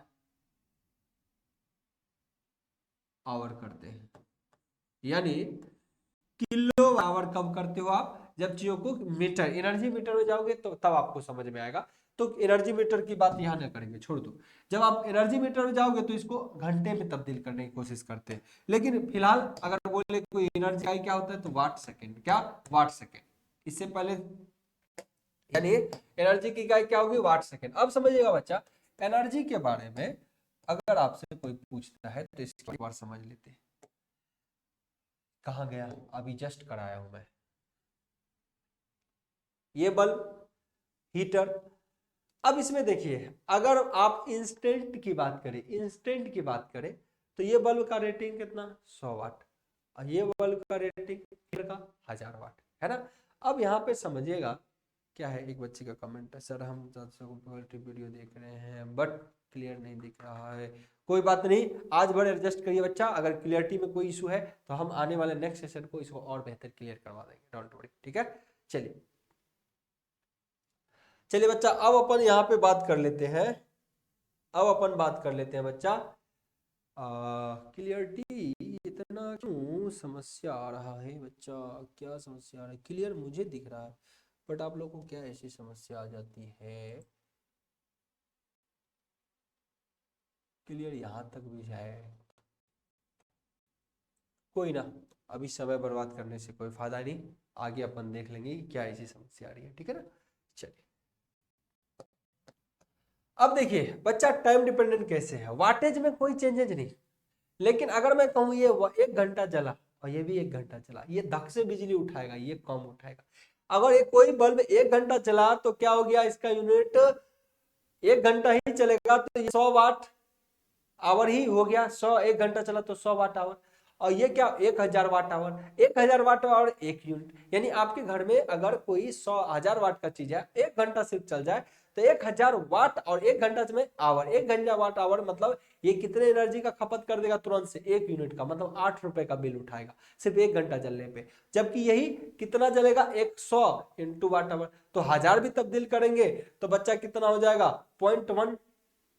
आवर करते हैं, यानी किलो आवर कब करते हो आप? जब चीजों को मीटर, एनर्जी मीटर में जाओगे तो तब आपको समझ में आएगा। तो एनर्जी मीटर की बात यहां ना करेंगे, छोड़ दो। जब आप एनर्जी मीटर में जाओगे तो इसको घंटे में तब्दील करने की कोशिश करते हैं, लेकिन फिलहाल अगर बोले कोई एनर्जी का क्या होता है तो वाट सेकेंड। क्या? Watt second. इससे पहले यानी एनर्जी की इकाई क्या होगी? Watt second. अब समझिएगा बच्चा, एनर्जी के बारे में अगर आपसे कोई पूछता है तो इसको एक बार समझ लेते हैं। कहाँ गया? अभी जस्ट कराया हूं मैं। ये बल्ब हीटर। अब इसमें देखिए, अगर आप इंस्टेंट की बात करें, इंस्टेंट की बात करें तो ये बल्ब का रेटिंग कितना, 100 वाट, और ये बल्ब का रेटिंग हीटर का 1000 वाट है ना। अब यहाँ पे समझिएगा क्या है, एक बच्चे का कमेंट है, सर हम क्वालिटी वीडियो देख रहे हैं बट क्लियर नहीं दिख रहा है। कोई बात नहीं, आज भर एडजस्ट करिए बच्चा, अगर क्लियरिटी में कोई इशू है तो हम आने वाले नेक्स्ट सेशन को इसको और बेहतर क्लियर करवा देंगे, डोंट वरी, ठीक है। चलिए चलिए बच्चा, अब अपन यहाँ पे बात कर लेते हैं, अब अपन बात कर लेते हैं बच्चा, क्लियरिटी इतना क्यों समस्या आ रहा है बच्चा, क्या समस्या आ रहा है, क्लियर मुझे दिख रहा है बट आप लोगों को क्या ऐसी समस्या आ जाती है, क्लियर यहाँ तक भी जाए, कोई ना, अभी समय बर्बाद करने से कोई फायदा नहीं, आगे अपन देख लेंगे कि क्या ऐसी समस्या आ रही है, ठीक है ना। चलिए अब देखिए बच्चा, टाइम डिपेंडेंट कैसे है, वाटेज में कोई चेंजेज नहीं, लेकिन अगर मैं कहूँ ये 1 घंटा जला और ये भी 1 घंटा चला, ये धक से बिजली उठाएगा, ये कम उठाएगा। अगर ये कोई बल्ब 1 घंटा चला तो क्या हो गया, इसका यूनिट 1 घंटा ही चलेगा तो ये 100 वाट आवर ही हो गया, 100 1 घंटा चला तो 100 वाट आवर, और ये क्या 1000 watt hour, 1000 watt hour 1 unit, यानी आपके घर में अगर कोई 100,000 वाट का चीज है 1 घंटा सिर्फ चल जाए तो 1000 वाट और 1 घंटा में आवर, 1 घंटा वाट आवर मतलब ये कितने एनर्जी का खपत कर देगा तुरंत से, 1 यूनिट का, मतलब 8 रुपए का बिल उठाएगा सिर्फ 1 घंटा चलने पे। जबकि यही कितना चलेगा, 100 इंटू वाट आवर, तो 1000 भी तब्दील करेंगे तो बच्चा कितना हो जाएगा, 0.1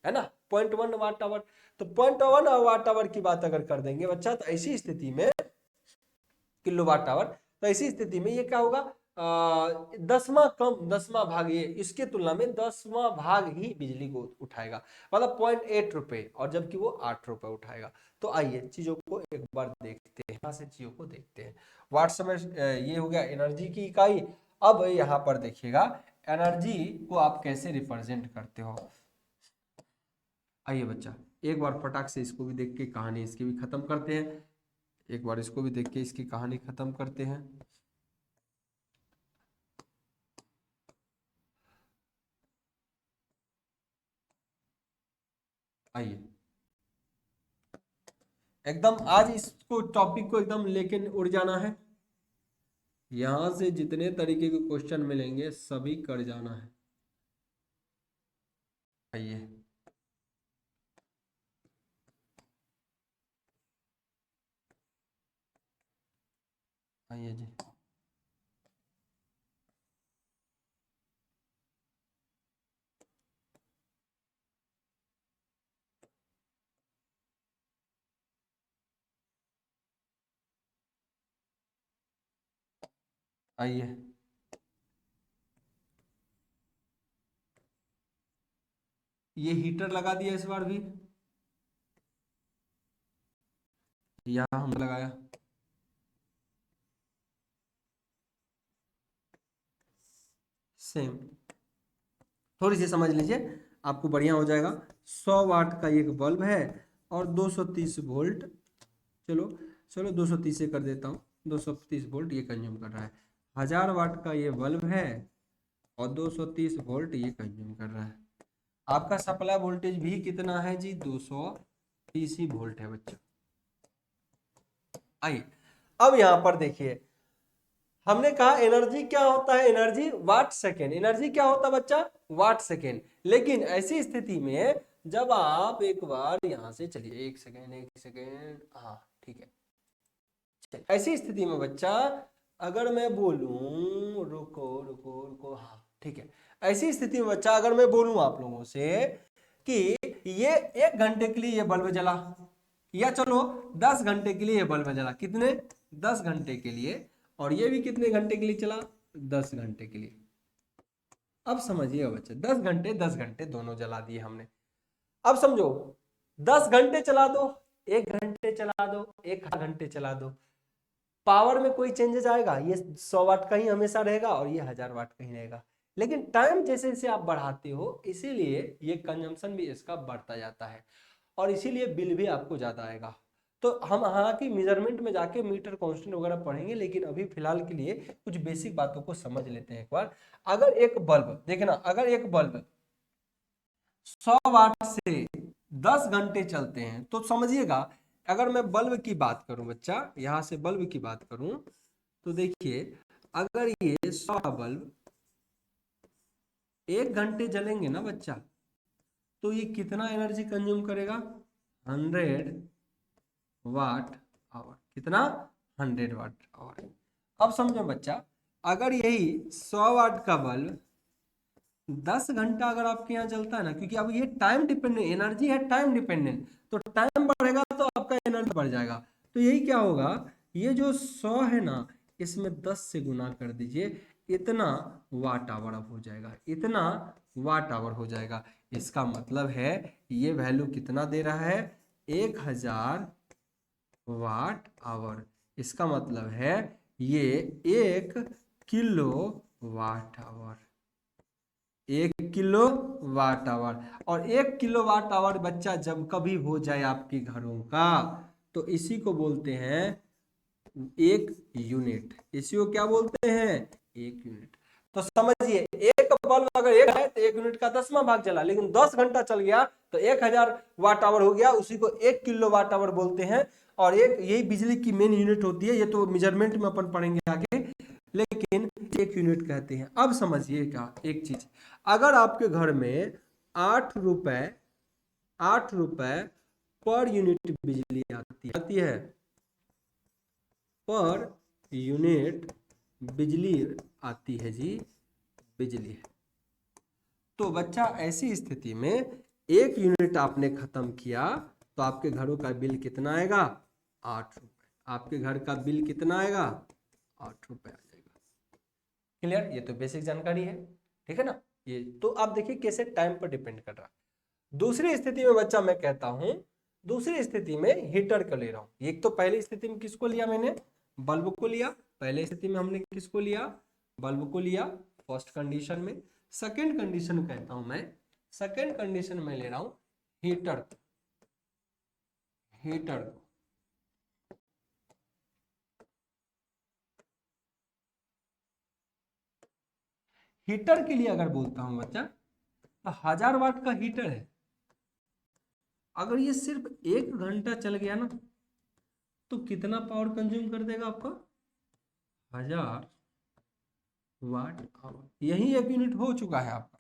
है ना, 0.1 वाट आवर। तो 0.1 वाट आवर की बात अगर कर देंगे बच्चा, तो ऐसी स्थिति में किलो वाट आवर, तो ऐसी स्थिति में ये क्या होगा, 10वां भाग, ये इसके तुलना में 10वां भाग ही बिजली को उठाएगा, मतलब 0.8 रुपए, और जबकि वो 8 रुपए उठाएगा। तो आइए चीजों को एक बार देखते हैं, यहाँ से चीजों को देखते हैं। वाट समय ये हो गया एनर्जी की इकाई। अब यहाँ पर देखिएगा एनर्जी को आप कैसे रिप्रेजेंट करते हो। आइए बच्चा, एक बार फटाक से इसको भी देख के कहानी इसकी भी खत्म करते हैं, एक बार इसको भी देख के इसकी कहानी खत्म करते हैं। आइए एकदम आज इसको टॉपिक को एकदम लेके उड़ जाना है, यहां से जितने तरीके के क्वेश्चन मिलेंगे सभी कर जाना है। आइए आइए जी, आइए ये हीटर लगा दिया इस बार भी, यहां हम लगाया, सेम, थोड़ी सी समझ लीजिए आपको बढ़िया हो जाएगा। 100 वाट का एक बल्ब है और 230 वोल्ट, चलो चलो 230 से कर देता हूँ, 230 वोल्ट ये कंज्यूम कर रहा है। 1000 वाट का ये बल्ब है और 230 वोल्ट ये कंज्यूम कर रहा है। आपका सप्लाई वोल्टेज भी कितना है जी, 230 ही वोल्ट है बच्चा। आइए अब यहां पर देखिए, हमने कहा एनर्जी क्या होता है, एनर्जी वाट सेकेंड, एनर्जी क्या होता है बच्चा, वाट सेकेंड। लेकिन ऐसी स्थिति में जब आप एक बार यहां से चलिए, एक सेकेंड, हाँ ठीक है, ऐसी स्थिति में बच्चा अगर मैं बोलूं, रुको रुको रुको, हाँ ठीक है, ऐसी स्थिति में बच्चा अगर मैं बोलूं आप लोगों से कि ये 1 घंटे के लिए ये बल्ब जला, या चलो 10 घंटे के लिए ये बल्ब जला, कितने, 10 घंटे के लिए, और ये भी कितने घंटे के लिए चला, 10 घंटे के लिए। अब समझिएगा बच्चे, 10 घंटे 10 घंटे दोनों जला दिए हमने। अब समझो 10 घंटे चला दो, 1 घंटे चला दो, 1 घंटे चला दो, पावर में कोई चेंजेस आएगा, ये 100 वाट का ही हमेशा रहेगा और ये 1000 वाट का ही रहेगा। लेकिन टाइम जैसे जैसे आप बढ़ाते हो इसीलिए ये कंजम्पशन भी इसका बढ़ता जाता है और इसीलिए बिल भी आपको ज्यादा आएगा। तो हम हालांकि मेजरमेंट में जाके मीटर कांस्टेंट वगैरह पढ़ेंगे, लेकिन अभी फिलहाल के लिए कुछ बेसिक बातों को समझ लेते हैं एक बार। अगर एक बल्ब देखना, अगर एक बल्ब 100 वाट से 10 घंटे चलते हैं तो समझिएगा, अगर मैं बल्ब की बात करूं बच्चा, यहां से बल्ब की बात करूं तो देखिए, अगर ये 100 बल्ब 1 घंटे जलेंगे ना बच्चा, तो ये कितना एनर्जी कंज्यूम करेगा? 100 वाट आवर। कितना? 100 वाट आवर। अब समझो बच्चा, अगर यही 100 वाट का बल्ब 10 घंटा अगर आपके यहाँ चलता है ना, क्योंकि अब ये टाइम डिपेंडेंट एनर्जी है, टाइम डिपेंडेंट, तो टाइम बढ़ेगा तो आपका एनर्जी बढ़ जाएगा। तो यही क्या होगा, ये जो 100 है ना, इसमें 10 से गुना कर दीजिए, इतना वाट आवर अब हो जाएगा, इतना वाट आवर हो जाएगा। इसका मतलब है ये वैल्यू कितना दे रहा है? 1000 वाट आवर। इसका मतलब है ये 1 kilowatt hour, 1 kilowatt hour. और 1 किलो वाट आवर बच्चा जब कभी हो जाए आपके घरों का, तो इसी को बोलते हैं 1 यूनिट। इसी को क्या बोलते हैं? 1 यूनिट। तो समझिए, एक बल्ब अगर 1 है तो 1 यूनिट का 10वां भाग चला, लेकिन 10 घंटा चल गया तो 1000 वाट आवर हो गया, उसी को 1 किलो वाट आवर बोलते हैं। और एक यही बिजली की मेन यूनिट होती है, ये तो मेजरमेंट में अपन पढ़ेंगे आगे, लेकिन 1 यूनिट कहते हैं। अब समझिएगा एक चीज, अगर आपके घर में 8 रुपए पर यूनिट बिजली आती है, पर यूनिट बिजली आती है जी, बिजली। तो बच्चा ऐसी स्थिति में 1 यूनिट आपने खत्म किया तो आपके घरों का बिल कितना आएगा? 8 रुपए। आपके घर का बिल कितना आएगा? 8 रुपए आ जाएगा। क्लियर? ये तो बेसिक जानकारी है, ठीक है ना। ये तो आप देखिए कैसे टाइम पर डिपेंड कर रहा है। दूसरी स्थिति में बच्चा मैं कहता हूं, दूसरी स्थिति में हीटर को ले रहा हूं। एक तो पहली स्थिति में किसको लिया मैंने? बल्ब को लिया। पहले स्थिति में हमने किसको लिया? बल्ब को लिया फर्स्ट कंडीशन में। सेकंड कंडीशन कहता हूं मैं, सेकंड कंडीशन में ले रहा हूं हीटर को, हीटर को। हीटर के लिए अगर बोलता हूं बच्चा, तो 1000 वाट का हीटर है, अगर ये सिर्फ 1 घंटा चल गया ना, तो कितना पावर कंज्यूम कर देगा आपका? 1000 वाट आवर। यही 1 यूनिट हो चुका है आपका।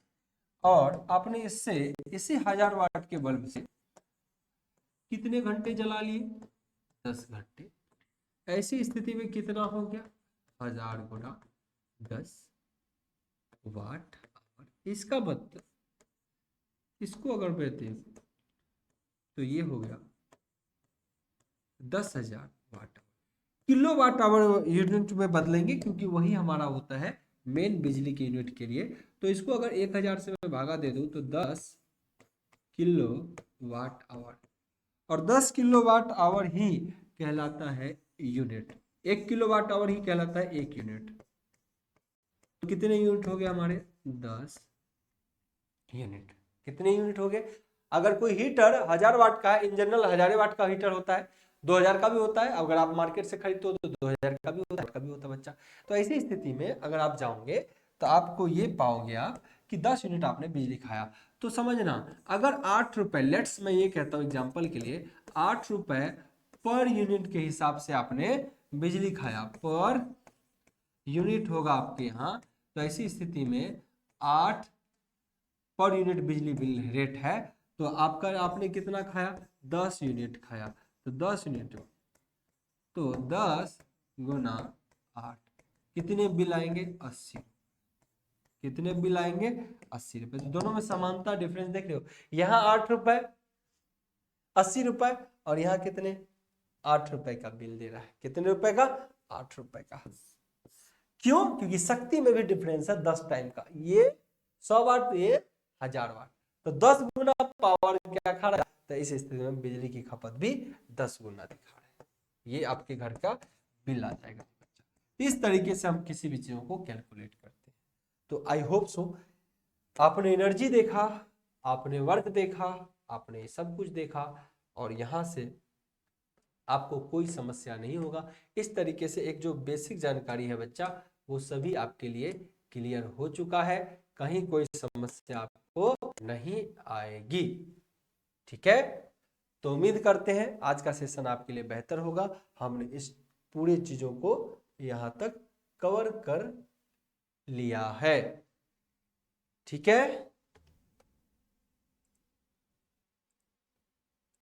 और आपने इससे इसी 1000 वाट के बल्ब से कितने घंटे जला लिए? 10 घंटे। ऐसी स्थिति में कितना हो गया? 1000 गुना 10 वाट आवर। इसका मतलब इसको अगर कहते हैं तो ये हो गया 10,000 watt hour. Kilowatt hour unit में बदलेंगे, क्योंकि वही हमारा होता है मेन बिजली के यूनिट के लिए। तो इसको अगर 1000 से मैं भागा दे दूं तो 10 किलो वाट आवर, और 10 किलो वाट आवर ही कहलाता है यूनिट। 1 किलो वाट आवर ही कहलाता है 1 यूनिट। तो कितने यूनिट हो गए हमारे? 10 यूनिट। कितने यूनिट हो गए? अगर कोई हीटर 1000 वाट का है, इन जनरल 1000 वाट का हीटर होता है, 2000 का भी होता है, अगर आप मार्केट से खरीदते हो तो 2000 का भी होता है बच्चा। तो ऐसी स्थिति में अगर आप जाओगे तो आपको ये पाओगे आप कि 10 यूनिट आपने बिजली खाया। तो समझना, अगर 8 रुपए, लेट्स मैं ये कहता हूँ एग्जाम्पल के लिए, 8 रुपए पर यूनिट के हिसाब से आपने बिजली खाया, पर यूनिट होगा आपके यहाँ। तो ऐसी स्थिति में 8 पर यूनिट बिजली बिल रेट है, तो आपका आपने कितना खाया? 10 यूनिट खाया। तो 10 यूनिट, तो 10 गुना 8, कितने बिल आएंगे? 80। कितने बिल आएंगे? 80 रुपए। तो दोनों में समानता, डिफरेंस देख रहे हो, यहाँ 8 रुपए 80 रुपए, और यहाँ कितने? 8 रुपए का बिल दे रहा है। कितने रुपए का? 8 रुपए का। क्यों? क्योंकि शक्ति में भी डिफरेंस है 10 टाइम का। ये 100 वाट, ये 1000 वाट, तो 10 गुना पावर क्या खा रहा है? तो इस स्थिति में बिजली की खपत भी 10 गुना दिखा रहा है। ये आपके घर का बिल आ जाएगा बच्चा। इस तरीके से हम किसी भी चीजों को कैलकुलेट करते हैं। तो आई होप सो आपने एनर्जी देखा, आपने वर्क देखा, आपने सब कुछ देखा, और यहां से आपको कोई समस्या नहीं होगा। इस तरीके से एक जो बेसिक जानकारी है बच्चा, वो सभी आपके लिए क्लियर हो चुका है, कहीं कोई समस्या आपको नहीं आएगी। ठीक है, तो उम्मीद करते हैं आज का सेशन आपके लिए बेहतर होगा। हमने इस पूरी चीजों को यहां तक कवर कर लिया है। ठीक है।